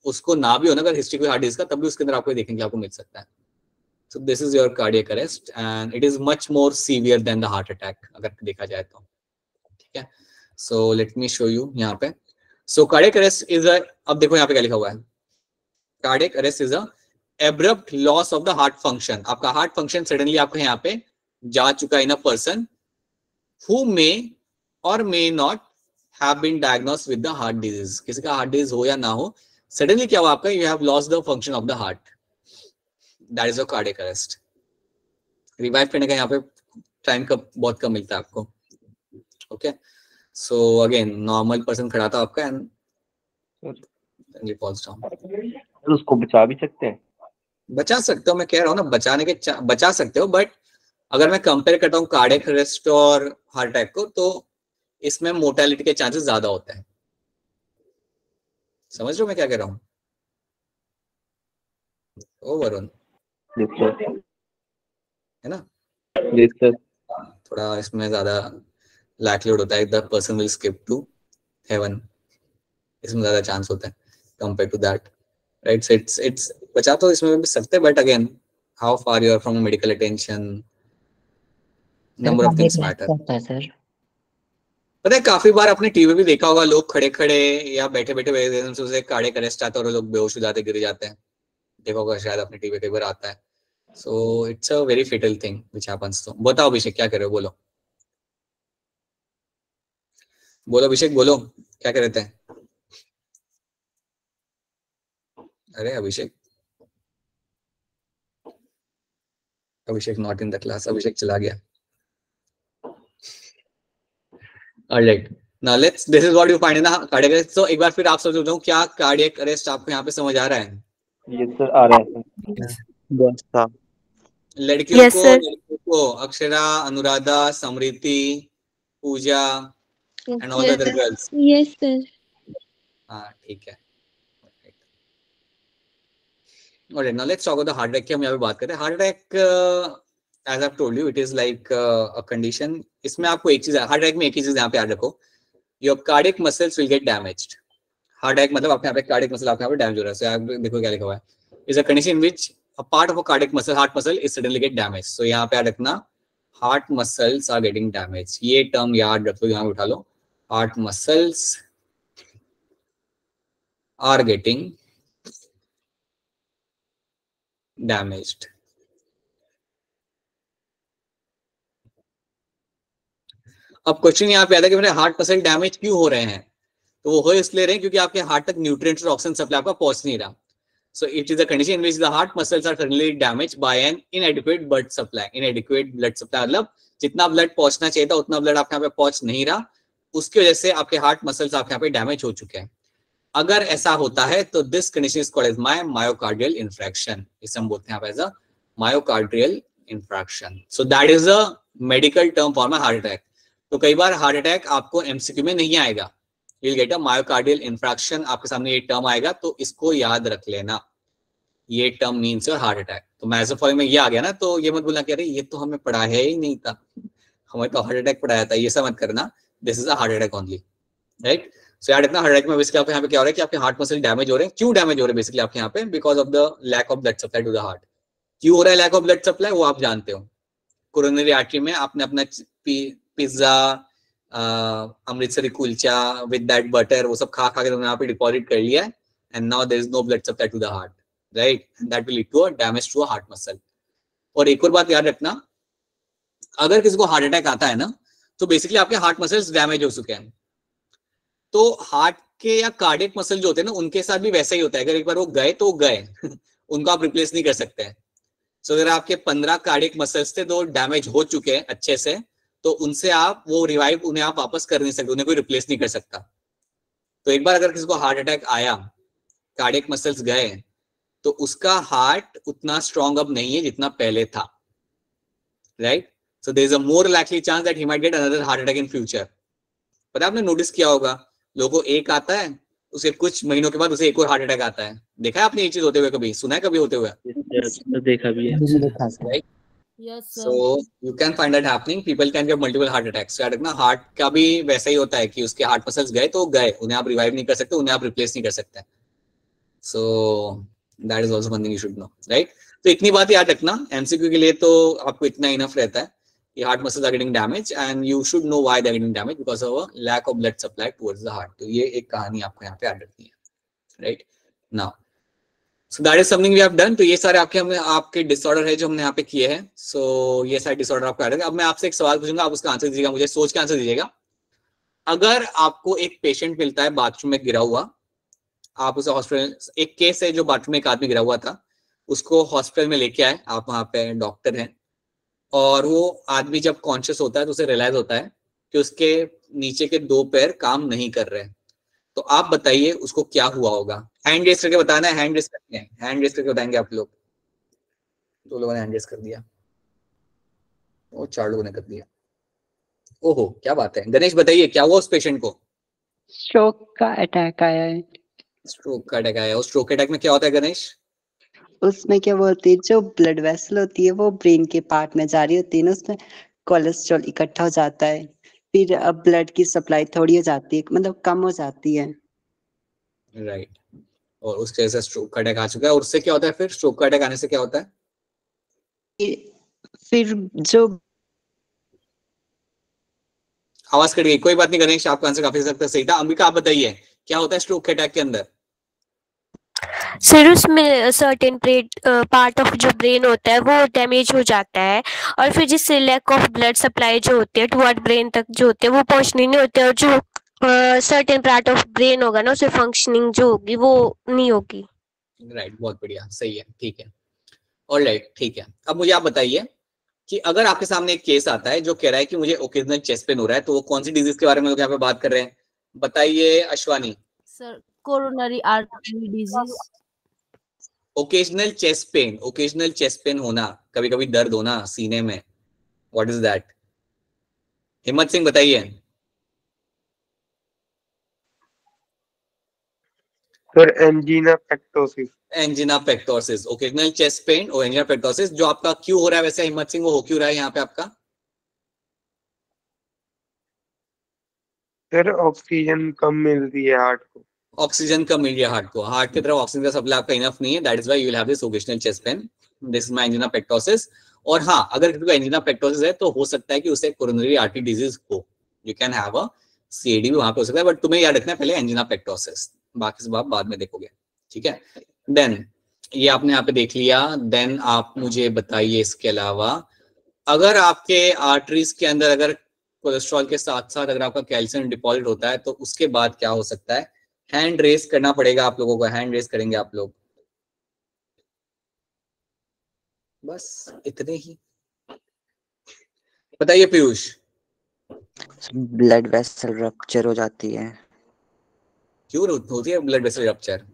उसको ना भी हो ना अगर हिस्ट्री कोई हार्ड डिस्क का, तब भी उसके अंदर आपको देखने के लिए आपको मिल सकता है। So this is your cardiac arrest and it is much more severe than the heart attack अगर देखा जाए तो, ठीक है। So let me show you यहाँ पे। So cardiac arrest is a, अब देखो यहाँ पे क्या लिखा हुआ है, cardiac arrest is a abrupt loss of the heart function। आपका heart function suddenly आपके यहाँ पे जा चुका है in a person who may or may not have been diagnosed with the heart disease। किसी का heart disease हो या ना हो, suddenly क्या हुआ आपका, you have lost the function of the heart। That is a cardiac arrest। Revive करने का यहाँ पे टाइम का बहुत कम मिलता है आपको, okay. So again normal person खड़ा था आपका एंड फॉल्स डाउन। उसको बचा भी सकते हैं? बचा सकते हो, मैं कह रहा हूँ ना, बचा सकते हो, बट अगर मैं कंपेयर करता हूँ कार्डियक अरेस्ट और हार्ट अटैक को, तो इसमें मोर्टेलिटी के चांसेस ज्यादा होते हैं। समझ रहे हो मैं क्या कह रहा हूँ? ओ वरुण, है ना? थोड़ा इसमें ज्यादा लाइक्लीहुड होता है the person will skip to heaven, इसमें ज्यादा चांस होता है compare to that, right. So it's बचा तो इसमें भी सकते, but again how far you are from medical attention, number of things matter. Sir पता है काफी बार आपने टीवी भी देखा होगा, लोग खड़े खड़े या बैठे बैठे से कार्डियक अरेस्ट आता है और लोग बेहोश हो जाते, गिर जाते हैं, देखा होगा शायद अपने टीवी कई बार आता है। So it's a very fatal thing which happens. तो बताओ अभिषेक क्या कर रहे हो, बोलो बोलो अभिषेक बोलो, क्या कर रहे थे? अरे अभिषेक, अभिषेक नॉट इन द क्लास, अभिषेक चला गया। Alright, now let's, this is what you find in the cardiac arrest. तो एक बार फिर आप समझ लो क्या कार्डियक अरेस्ट आपको यहाँ पे समझ आ रहा है? यस सर, आ रहा है सर। लड़कियों Yes, को sir. लड़कियों को Akshara, Anuradha, Smriti, Pooja and all Yes, other girls. yes sir. हाँ ठीक है। Alright, now let's talk about the heart attack की हम यहाँ पे बात करते हैं। Heart attack as I've told you, it is like a condition. इसमें आपको एक चीज, हार्ट अटैक में एक ही चीज यहाँ पे याद रखो, your cardiac muscles will get damaged. Heart attack मतलब आपके यहाँ पे कार्डियक मसल आपके यहाँ पे डैमेज हो रहा है। आप देखो क्या लिखा हुआ है, is a condition in which a part of a cardiac muscle, heart muscle, is suddenly get damaged. So यहाँ पे याद रखना, heart muscles are getting damaged. ये टर्म याद रख लो, यहाँ उठा लो, heart muscles are getting damaged. अब क्वेश्चन यहाँ पे आता है कि मेरे हार्ट मसल डैमेज क्यों हो रहे हैं? तो वो हो इसलिए रहे हैं क्योंकि आपके हार्ट तक न्यूट्रिएंट्स और ऑक्सीजन सप्लाई आपका पहुंच नहीं रहा। So it is a condition in which the heart muscles are suddenly damaged by an inadequate blood supply. Inadequate blood supply मतलब जितना ब्लड पहुंचना चाहिए था उतना ब्लड आपके यहाँ पे पहुंच नहीं रहा, उसकी वजह से आपके हार्ट मसल्स आपके यहाँ पे डैमेज हो चुके हैं। अगर ऐसा होता है तो this condition is called as myocardial infarction. इसे हम बोलते हैं as a myocardial infarction. So that is a medical term for my heart attack. तो कई बार हार्ट अटैक आपको एमसीक्यू में नहीं आएगा, you will get a myocardial infarction, आपके सामने ये टर्म आएगा तो इसको याद रख लेना, ये term means your heart attack. तो मैसोफॉय में ये आ गया ना, तो ये मत बोलना कि अरे ये तो हमें पढ़ाया ही नहीं था, हमें तो हार्ट अटैक पढ़ाया था, ये सब मत करना, this is a heart attack only, right. So याद रखना, हार्ट अटैक में बेसिकली आपके यहाँ पे क्या हो रहा है कि आपके हार्ट मसल डैमेज हो रहे हैं। क्यों डैमेज हो रहे हैं बेसिकली आपके यहाँ पे? Because of the lack of blood supply to the heart. क्यों हो रहा है लैक ऑफ ब्लड सप्लाई, वो आप जानते हो। कोरोनरी आर्टरी में आपने अपना pizza, Amritsari kulcha with that butter, वो सब खा खा के तुमने यहाँ पे डिपॉजिट कर लिया है, and now there is no blood supply to the heart, right, that will lead to a damage to a heart muscle. और एक और बात याद रखना, अगर किसी को हार्ट अटैक आता है ना, तो बेसिकली आपके हार्ट मसल्स डैमेज हो चुके हैं। तो हार्ट के या कार्डियक मसल जो होते हैं ना, उनके साथ भी वैसा ही होता है, अगर एक बार वो गए तो गए उनको आप रिप्लेस नहीं कर सकते हैं। सो अगर आपके 15 कार्डियक मसल्स थे तो डैमेज हो चुके हैं अच्छे से, तो उनसे आप वो रिवाइव, उन्हें आप वापस कर नहीं सकते, उन्हें कोई रिप्लेस नहीं कर सकता। तो एक बार अगर किसी को हार्ट अटैक आया, कार्डियक मसल्स गए, तो उसका हार्ट उतना स्ट्रॉन्ग अब नहीं है जितना पहले था, right. So there is a more likely chance that he might get another heart attack in future. पता है, आपने नोटिस किया होगा, लोगों को एक आता है, उसके कुछ महीनों के बाद उसे एक और हार्ट अटैक आता है। देखा है आपने ये चीज होते हुए, कभी सुना है कभी होते हुए? देखा भी है, right. Yes, sir. So you can find that happening. People can get multiple heart attacks. याद रखना, हार्ट का भी वैसा ही होता है कि उसके हार्ट मसल्स गए तो गए, उन्हें आप रिवाइव नहीं कर सकते, उन्हें आप रिप्लेस नहीं कर सकते। So that is also one thing you should know, right? तो इतनी बात याद रखना, एमसीक्यू के लिए तो आपको इतना इनफ रहता है कि heart muscles are getting damage and you should know why they are getting damage, because of lack of blood supply towards the heart. तो ये एक कहानी आपको यहाँ पे याद रखनी है, right. Now so that is something we have done. तो ये सारे आपके डिसऑर्डर है जो हमने यहाँ पे किए हैं। सो ये सारे डिसऑर्डर आपको याद है। अब मैं आपसे एक सवाल पूछूंगा, आप उसका आंसर दीजिएगा, मुझे सोच के आंसर दीजिएगा। अगर आपको एक पेशेंट मिलता है बाथरूम में गिरा हुआ, आप उसे हॉस्पिटल, एक केस है जो बाथरूम में एक आदमी गिरा हुआ था, उसको हॉस्पिटल में लेके आए, आप वहां पे डॉक्टर हैं, और वो आदमी जब कॉन्शियस होता है तो उसे रियलाइज होता है कि उसके नीचे के 2 पैर काम नहीं कर रहे हैं। तो आप बताइए उसको क्या हुआ होगा? हैंड रेस करके बताना है, हैंड रेस करके, हैंड रेस करके बताएंगे आप लोग। 2 लोगों ने हैंड रेस कर दिया, वो 4 लोगों ने कर दिया। ओहो क्या बात है, गणेश बताइए क्या हुआ उस पेशेंट को? स्ट्रोक का अटैक आया है। स्ट्रोक का अटैक आया। उस स्ट्रोक अटैक में क्या होता है गणेश? उसमें क्या बोलते हैं, जो ब्लड वेसल होती है वो ब्रेन के पार्ट में जा रही होती है ना, उसमें कोलेस्ट्रॉल इकट्ठा हो जाता है, फिर अब ब्लड की सप्लाई थोड़ी हो जाती है, मतलब कम हो जाती है, राइट। और उसके वजह से स्ट्रोक का अटैक आ चुका है। और उससे क्या होता है फिर? स्ट्रोक का अटैक आने से क्या होता है? फिर जो आवाज कट गई, कोई बात नहीं गणेश, आपका आंसर काफी हद तक सही था। अंबिका आप बताइए क्या होता है स्ट्रोक के अटैक के अंदर? सर उसमें सर्टेन पार्ट ऑफ जो ब्रेन होता है वो डैमेज हो जाता है और फिर जिससे लैक ऑफ ब्लड सप्लाई जो होती है टुवर्ड ब्रेन तक जो होते हैं वो पहुंचनी नहीं होती है, और जो सर्टेन पार्ट ऑफ ब्रेन होगा ना उसे फंक्शनिंग जो होगी वो नहीं होगी। राइट, बहुत बढ़िया, सही है, ठीक है। ऑलराइट, ठीक है। अब मुझे आप बताइए कि अगर आपके सामने एक केस आता है जो कह रहा है कि मुझे ओकेजनल चेस्ट पेन हो रहा है, तो वो कौन सी डिजीज के बारे में लोग यहाँ पे बात कर रहे हैं, बताइए Ashwani. Sir coronary artery disease. Occasional chest pain होना, कभी कभी दर्द होना सीने में, what is that? Himmat Singh बताइए। Sir angina pectoris. Angina pectoris, occasional chest pain और एंजिना पेक्टोसिस। जो आपका क्यों हो रहा है वैसे हिम्मत सिंह, वो हो क्यों रहा है यहाँ पे आपका? सर ऑक्सीजन कम मिल रही है हार्ट को। ऑक्सीजन कम मिल रही है हार्ट को, हार्ट की तरफ ऑक्सीजन का सप्लाई आपका इनफ नहीं है, that is why you will have this occasional chest pen, this is my angina पेक्टोसिस। और हाँ, अगर किसी को एंजिना पेक्टोसिस है तो हो सकता है कि उसे कोरोनरी आर्टरी डिजीज हो, you can have a CAD भी वहां पे हो सकता है, बट तुम्हें याद रखना है पहले एंजिना पेक्टोसिस, बाकी सब आप बाद में देखोगे, ठीक है। देन ये आपने यहाँ पे देख लिया। देन आप मुझे बताइए इसके अलावा, अगर आपके आर्टरीज के अंदर अगर कोलेस्ट्रॉल के साथ साथ अगर आपका कैल्शियम डिपॉजिट होता है तो उसके बाद क्या हो सकता है? हैंड रेस करना पड़ेगा आप लोगों को, हैंड रेस करेंगे आप लोग, बस इतने ही। बताइए पीयूष। ब्लड वेसल रप्चर हो जाती है। क्यों होती है blood vessel rupture?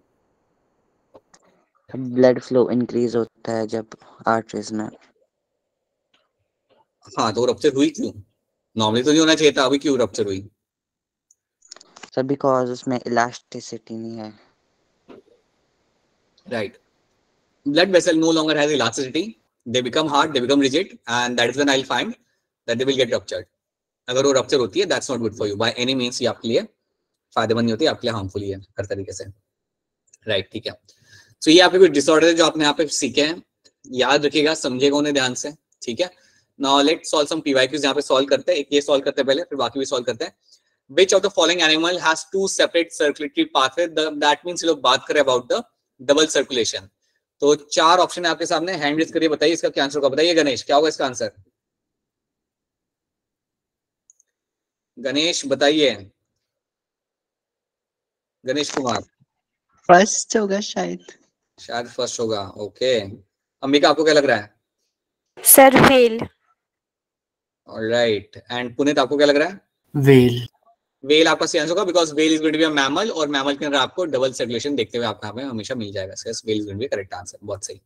Blood flow increase होता है जब आर्टरीज में। हाँ, तो रप्चर हुई क्यों? नॉर्मली तो नहीं होना चाहिए था, अभी क्यों रप्चर हुई? सर बिकॉज उसमें इलास्टिसिटी नहीं है। Right. Blood vessel no longer has elasticity. They become hard, they become rigid, and that is when I'll find that they will get ruptured. अगर वो रप्चर होती है, that's not good for you by any means. ये आपके लिए फायदेमंद नहीं होती, आपके लिए हार्मफुल ही है हर तरीके से, राइट, ठीक है। सो ये आपके कुछ डिसऑर्डर है जो आपने यहाँ पे सीखे हैं, याद रखिएगा, समझेगा उन्हें ध्यान से, ठीक है। Now let's solve some PYQs यहाँ पे सॉल्व करते हैं। एक ये सॉल्व करते हैं पहले, फिर बाकी भी सॉल्व करते हैं। Which of the following animal has two separate circulatory pathways? That means ये लोग बात करें about the double circulation। तो चार ऑप्शन है आपके सामने, हैंड रेज करिए, बताइए इसका क्या आंसर होगा। बताइए गणेश, क्या होगा इसका आंसर? गणेश बताइए, गणेश कुमार। फर्स्ट होगा शायद। शायद फर्स्ट होगा, ओके। अंबिका आपको क्या लग रहा है? Sir well. Alright, and Puneet आपको क्या लग रहा है? वेल। वेल आपका सही आंसर होगा, because whale is going to be a mammal, और मैमल के अंदर आपको डबल सर्कुलेशन देखते हुए आपको यहाँ पे हमेशा मिल जाएगा। Whale is going to be correct answer, बहुत सही।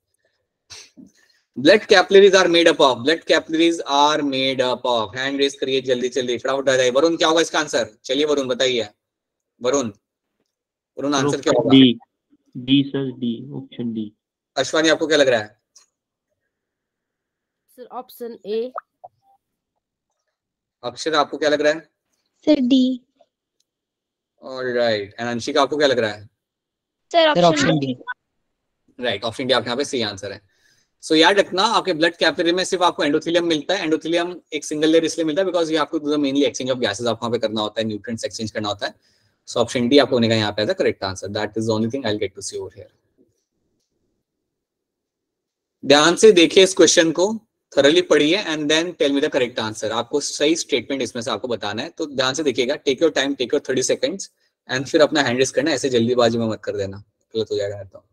Blood capillaries are made up of, blood capillaries are made up of, hand raise करिए जल्दी जल्दी, फटाफट आ जाइए। वरुण क्या होगा इसका आंसर? चलिए वरुण बताइए। वरुण, वरुण आंसर क्या होगा? D. D sir, D, option D. Ashwani आपको क्या लग रहा है? Sir option A. अक्षर आपको क्या लग रहा है? Sir D. Alright, and Anshika आपको क्या लग रहा है? Sir option D. Right, option D आपके यहाँ पे सही आंसर है। सो याद रखना, आपके ब्लड कैपिलरी में सिर्फ आपको एंडोथेलियम मिलता है। एंडोथेलियम एक सिंगल लेयर इसलिए मिलता है बिकॉज ये आपको मेनली एक्सचेंज ऑफ गैसेस आपको वहाँ पे करना होता है, न्यूट्रिएंट्स एक्सचेंज करना होता है। सो ऑप्शन डी आपको होने का यहाँ पे correct answer, that is the only thing I will get to see over here. ध्यान से देखिए इस क्वेश्चन को, थॉरली पढ़िए and then tell me the correct answer. आपको सही स्टेटमेंट इसमें से आपको बताना है, तो ध्यान से देखिएगा, take your time, take your 30 seconds and फिर अपना हैंड रेज करना, ऐसे जल्दीबाजी में मत कर देना, गलत हो जाएगा तो।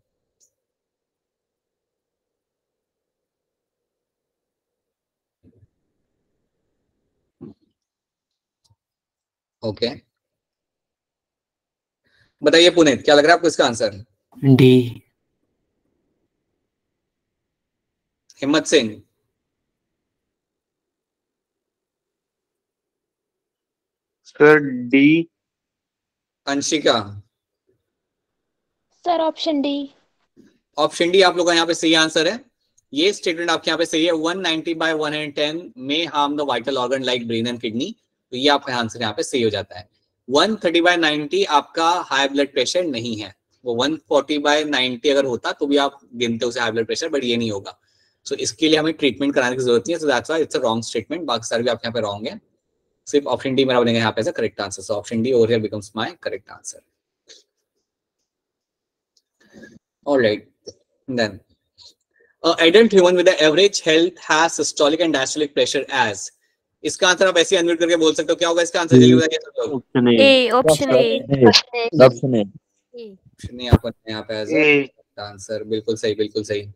ओके, बताइए पुनीत, क्या लग रहा है आपको इसका आंसर? डी। हिम्मत Singh? Sir D. Anshika? Sir option D. Option D आप लोगों का यहाँ पे सही आंसर है। ये स्टेटमेंट आपके यहाँ पे सही है, 190/110 में harm the vital organ like brain and kidney, तो ये आपका आंसर यहाँ पे सही हो जाता है। 130/90 आपका हाई ब्लड प्रेशर नहीं है, वो 140/90 अगर होता तो भी आप गिनते उसे हाई ब्लड प्रेशर, बट ये नहीं होगा। सो इसके लिए हमें ट्रीटमेंट कराने की जरूरत नहीं है, so that's why it's a wrong statement. बाकी सारे भी आपके यहाँ पे रॉन्ग है, सिर्फ ऑप्शन डी मेरा बनेगा यहाँ पे correct answer. So option D over here becomes my correct answer. Alright, then adult human with the average health has systolic and diastolic pressure as. इसका आंसर आप ऐसे अनम्यूट करके बोल सकते हो, क्या होगा इसका आंसर? जल्दी बताइए सब लोग। Option A. A, option A. Option A. Option A आपको यहाँ पे एज आंसर, बिल्कुल सही, बिल्कुल सही।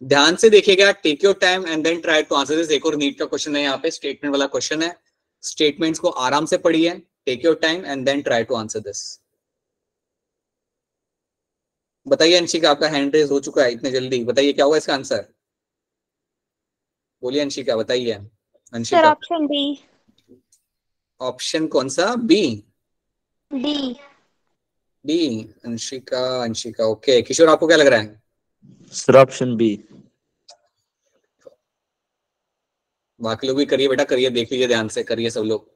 ध्यान से देखिएगा, take your time and then try to answer this. एक और नीट का क्वेश्चन है यहाँ पे, स्टेटमेंट वाला क्वेश्चन है। स्टेटमेंट्स को आराम से पढ़िए, take your time and then try to answer this. बताइए अंशिका, आपका हैंड रेज हो चुका है इतने जल्दी, बताइए क्या होगा इसका आंसर? बोलिए अंशिका, बताइए। Anshika, sir option B. Option कौन सा? B? D. D. Anshika, Anshika okay. Kishore, आपको क्या लग रहा है? Sir option B. बाकी लोग भी करिए बेटा, करिए, देख लीजिए ध्यान से, करिए सब लोग।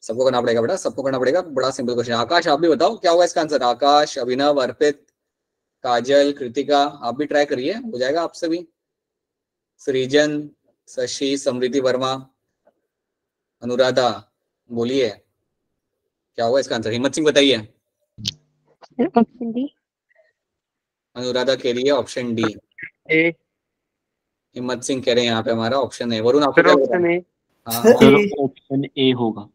सबको करना पड़ेगा बेटा, सबको करना पड़ेगा। बड़ा सिंपल क्वेश्चन। आकाश, आप भी बताओ क्या होगा इसका आंसर? आकाश, अभिनव, अर्पित, काजल, कृतिका, आप भी ट्राई करिए, हो जाएगा आपसे भी। सृजन, शशि, समृद्धि वर्मा, अनुराधा, बोलिए क्या होगा इसका आंसर? हिम्मत सिंह बताइए। Option D. अनुराधा कह रही है ऑप्शन डी। ए। हिम्मत सिंह कह रहे हैं यहाँ पे हमारा ऑप्शन है। वरुण, आपको क्या लग रहा है? हाँ, ऑप्शन ए होगा।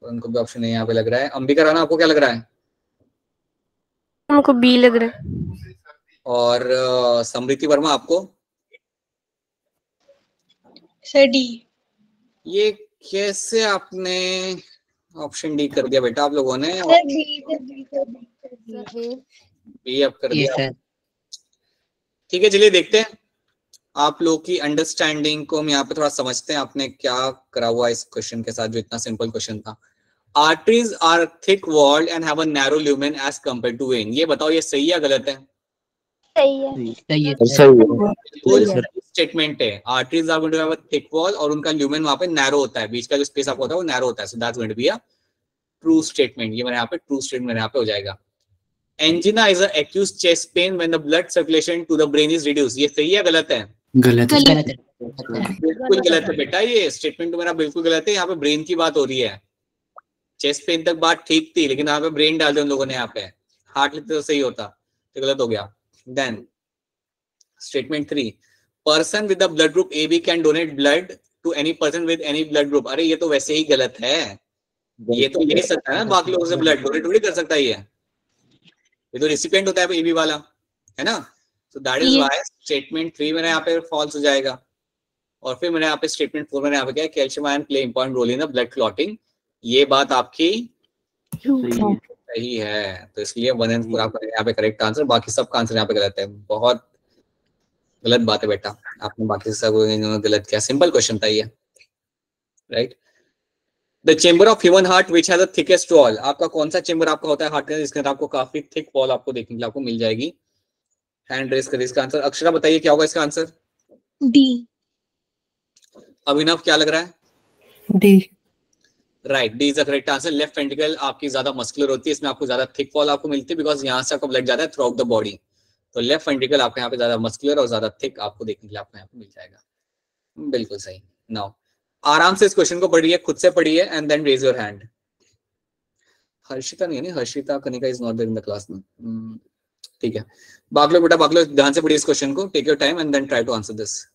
उनको भी ऑप्शन ए यहाँ पे लग रहा है। अंबिका राणा, आपको क्या लग रहा है? हमको बी लग रहा है। और समृद्धि वर्मा, आपको? Sir D. ये कैसे आपने ऑप्शन डी कर दिया बेटा आप लोगों ने? Sir B, sir B, sir B. B अब कर दिया। ठीक है, चलिए देखते हैं आप लोग की अंडरस्टैंडिंग को। हम यहाँ पे थोड़ा समझते हैं आपने क्या करा हुआ इस क्वेश्चन के साथ, जो इतना सिंपल क्वेश्चन था। Arteries are thick walled and have a narrow lumen as compare to vein. ये बताओ ये सही या गलत है? सही है। सही है। स्टेटमेंट है, arteries are going to have a thick wall और उनका ल्यूमेन वहां पे नैरो होता है, बीच का जो स्पेस आपको होता है वो नैरो होता है। So that's going to be a true statement. ये मेरे यहाँ पे ट्रू स्टेटमेंट मेरे यहाँ पे हो जाएगा। Angina is a acute chest pain when the blood circulation to the brain is reduce. ये सही है गलत है? गलत है। बिल्कुल गलत है बेटा, ये स्टेटमेंट तो मेरा बिल्कुल गलत है। यहाँ पे ब्रेन की बात हो रही है। चेस्ट पेन तक बात ठीक थी, लेकिन यहाँ पे ब्रेन डाल दिया उन लोगों ने। यहाँ पे हार्ट लिखते तो सही होता, तो गलत हो गया। Then statement 3, person with the blood group A B can donate blood to any person with any blood group. अरे ये तो वैसे ही गलत है, ये तो ले सकता है ना बाकी लोगों से ब्लड, डोनेट थोड़ी कर सकता है ये तो रिसिपिएंट होता है ए बी वाला, है ना? So that is why statement 3 मेरा यहाँ पे false हो जाएगा। और फिर मेरे यहाँ पे statement 4 मेरे यहाँ पे क्या है? Calcium ion play important role in the blood clotting. ये बात आपकी सही है, तो इसलिए 1 and 4 आपका यहाँ पे करेक्ट आंसर। बाकी सब का आंसर यहाँ पे गलत है। बहुत गलत बात है बेटा, आपने बाकी सब गलत किया। सिंपल क्वेश्चन था ये, right? The chamber of human heart which has the thickest wall. आपका कौन सा चेंबर आपका होता है हार्ट का जिसके अंदर आपको काफी थिक वॉल आपको देखने के लिए आपको मिल जाएगी? हैंड रेस करिए इसका आंसर। अक्षरा बताइए क्या होगा इसका आंसर? डी। अभिनव क्या लग रहा है? D. Right, D is the correct answer. Left ventricle आपकी ज्यादा मस्कुलर होती है, इसमें आपको ज्यादा थिक वॉल आपको मिलती है, बिकॉज यहाँ से आपका ब्लड जाता है थ्रू आउट द बॉडी। तो लेफ्ट वेंट्रिकल आपके यहाँ पे ज्यादा मस्कुलर और ज्यादा थिक आपको देखने के लिए आपको यहाँ पे मिल जाएगा। बिल्कुल सही। नाउ आराम से इस क्वेश्चन को पढ़िए, खुद से पढ़िए and then raise your hand. Harshita नहीं है ना, Harshita Kanika is not there in the class में। ठीक है, बाकी लोग बेटा, बाकी लोग ध्यान से पढ़िए इस क्वेश्चन को। Take your time and then try to answer this.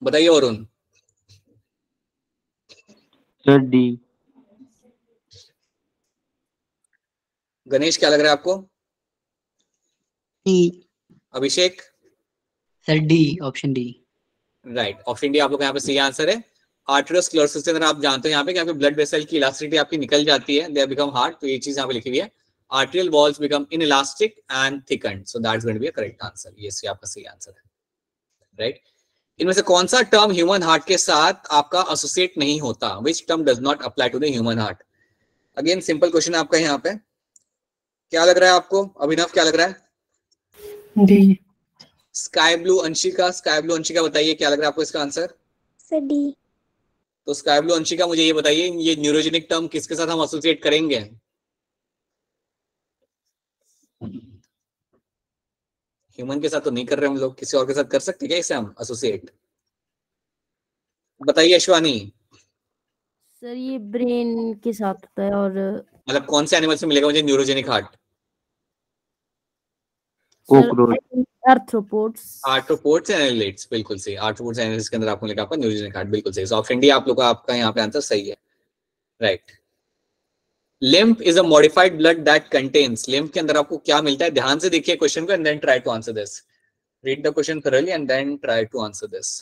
बताइए वरुण। Sir D. गणेश क्या लग रहा है आपको? D. Abhishek? Sir D, option D. Right, option D आप लोग यहाँ पे सही आंसर है। आर्टेरियोस्क्लेरोसिस के अंदर आप जानते हो यहाँ पे कि आपके ब्लड वेसल की इलास्टिसिटी आपकी निकल जाती है, दे बिकम हार्ड। तो ये चीज यहाँ पे लिखी हुई है, arterial walls become inelastic and thickened. So that's going to be a correct answer. ये आपका सही आंसर है, राइट? इनमें से कौन सा टर्म ह्यूमन हार्ट के साथ आपका एसोसिएट नहीं होता? Which term does not apply to the human heart? Again simple question आपका यहाँ पे। क्या लग रहा है आपको? अभिनव क्या लग रहा है? D. Sky blue Anshika, sky blue Anshika बताइए क्या लग रहा है आपको इसका आंसर? Sir D. तो स्काई ब्लू अंशिका मुझे ये बताइए, ये न्यूरोजेनिक टर्म किसके साथ हम एसोसिएट करेंगे? ह्यूमन के साथ तो नहीं कर रहे हम लोग, किसी और के साथ कर सकते क्या इसे हम एसोसिएट? बताइए अश्वानी। सर ये ब्रेन के साथ होता है और मतलब कौन से एनिमल्स में मिलेगा मुझे neurogenic heart? Arthropods. Arthropods and annelids, बिल्कुल सही। आर्थ्रोपोड्स एंड एनालिट्स के अंदर आपको मिलेगा आपका न्यूरोजेनिक हार्ट, बिल्कुल सही। ऑप्शन डी आप लोग का आपका यहाँ पे आंसर सही है, right. Lymph is a modified blood that contains, lymph के अंदर आपको क्या मिलता है? ध्यान से देखिए क्वेश्चन को and then try to answer this. Read the question thoroughly and then try to answer this.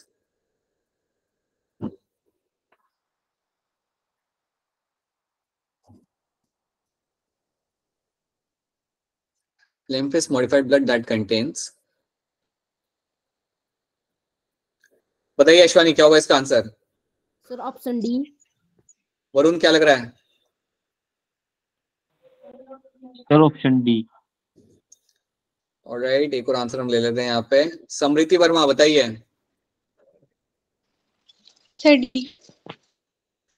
Lymph is modified blood that contains, बताइए अश्वानी क्या होगा इसका answer? Sir option D. Varun क्या लग रहा है? Sir option D. ऑलराइट, एक और आंसर हम ले लेते हैं यहाँ पे। समृति वर्मा बताइए।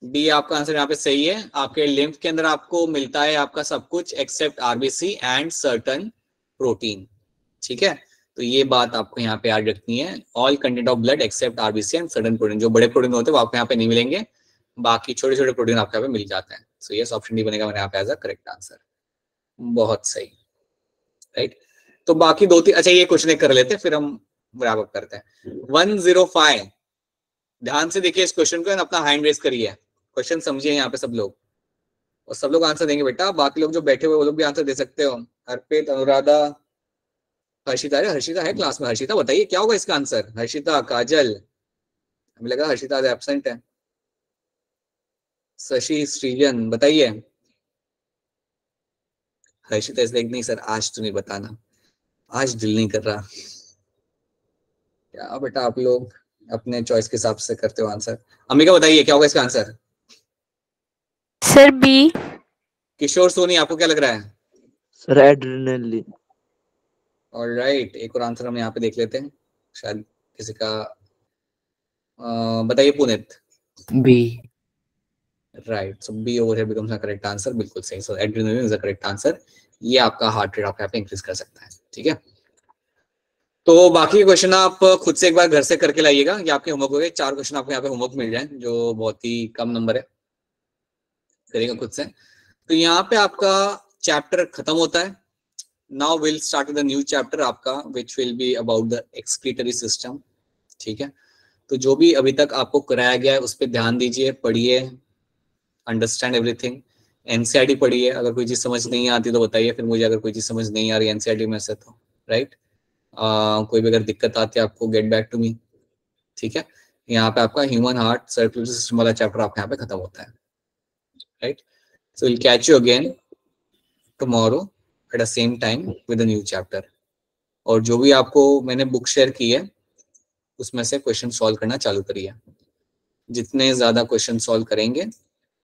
डी आपका आंसर यहाँ पे सही है। आपके लिम्फ के अंदर आपको मिलता है आपका सब कुछ except RBC and certain protein, ठीक है। तो ये बात आपको यहाँ पे याद रखनी है, all content of blood except RBC and certain protein. जो बड़े प्रोटीन होते हैं वो आपको यहाँ पे नहीं मिलेंगे, बाकी छोटे छोटे प्रोटीन आपको यहाँ पे मिल जाते हैं। सो यस, ऑप्शन डी बनेगा मेरे यहाँ पे एज अ करेक्ट आंसर। बहुत सही, राइट। तो बाकी दो तीन, अच्छा ये क्वेश्चन कर लेते हैं फिर हम रैप अप करते हैं। 105, ध्यान से देखिए इस क्वेश्चन को, अपना हैंड रेज करिए, क्वेश्चन समझिए यहाँ पे सब लोग, और सब लोग आंसर देंगे बेटा। बाकी लोग जो बैठे हुए वो लोग भी आंसर दे सकते हो। अर्पित, अनुराधा, हर्षिता, अरे हर्षिता है क्लास में। हर्षिता बताइए क्या होगा इसका आंसर? हर्षिता, काजल, हमें लगा हर्षिता आज एब्सेंट है। शशि, सृजन बताइए। हर्षिता इसलिए नहीं सर, आज तो नहीं बताना, आज दिल नहीं कर रहा। क्या बेटा आप लोग अपने चॉइस के हिसाब से करते हो आंसर। अम्बिका बताइए क्या होगा इसका answer? Sir B. Kishore Soni आपको क्या लग रहा है? Sir adrenaline. ऑलराइट, एक और आंसर हम यहाँ पे देख लेते हैं, शायद किसी का। बताइए Puneet. B. Right, so B over here becomes the correct answer, बिल्कुल सही। So adrenaline is the correct answer. ये आपका हार्ट रेट आपका यहाँ पे इंक्रीज कर सकता है, ठीक है। तो बाकी क्वेश्चन आप खुद से एक बार घर से करके लाइएगा, ये आपके होमवर्क हो गए। 4 क्वेश्चन आपको यहाँ पे होमवर्क मिल जाए, जो बहुत ही कम नंबर है, करेगा खुद से। तो यहाँ पे आपका चैप्टर खत्म होता है। Now will start the new chapter आपका, which will be about the excretory system, ठीक है। तो जो भी अभी तक आपको कराया गया है उस पर ध्यान दीजिए, पढ़िए, अंडरस्टैंड एवरीथिंग। एनसीईआरटी पढ़िए, अगर कोई चीज समझ नहीं आती तो बताइए फिर मुझे, अगर कोई चीज समझ नहीं आ रही एनसीईआरटी में से तो, राइट। कोई भी अगर दिक्कत आती है आपको, गेट बैक टू मी, ठीक है। यहाँ पे आपका ह्यूमन हार्ट सर्कुलेटरी सिस्टम वाला चैप्टर आपका यहाँ पे खत्म होता है, right. So will catch you again tomorrow at the same time with a new chapter. और जो भी आपको मैंने बुक शेयर की है उसमें से क्वेश्चन सॉल्व करना चालू करिए। जितने ज्यादा क्वेश्चन सॉल्व करेंगे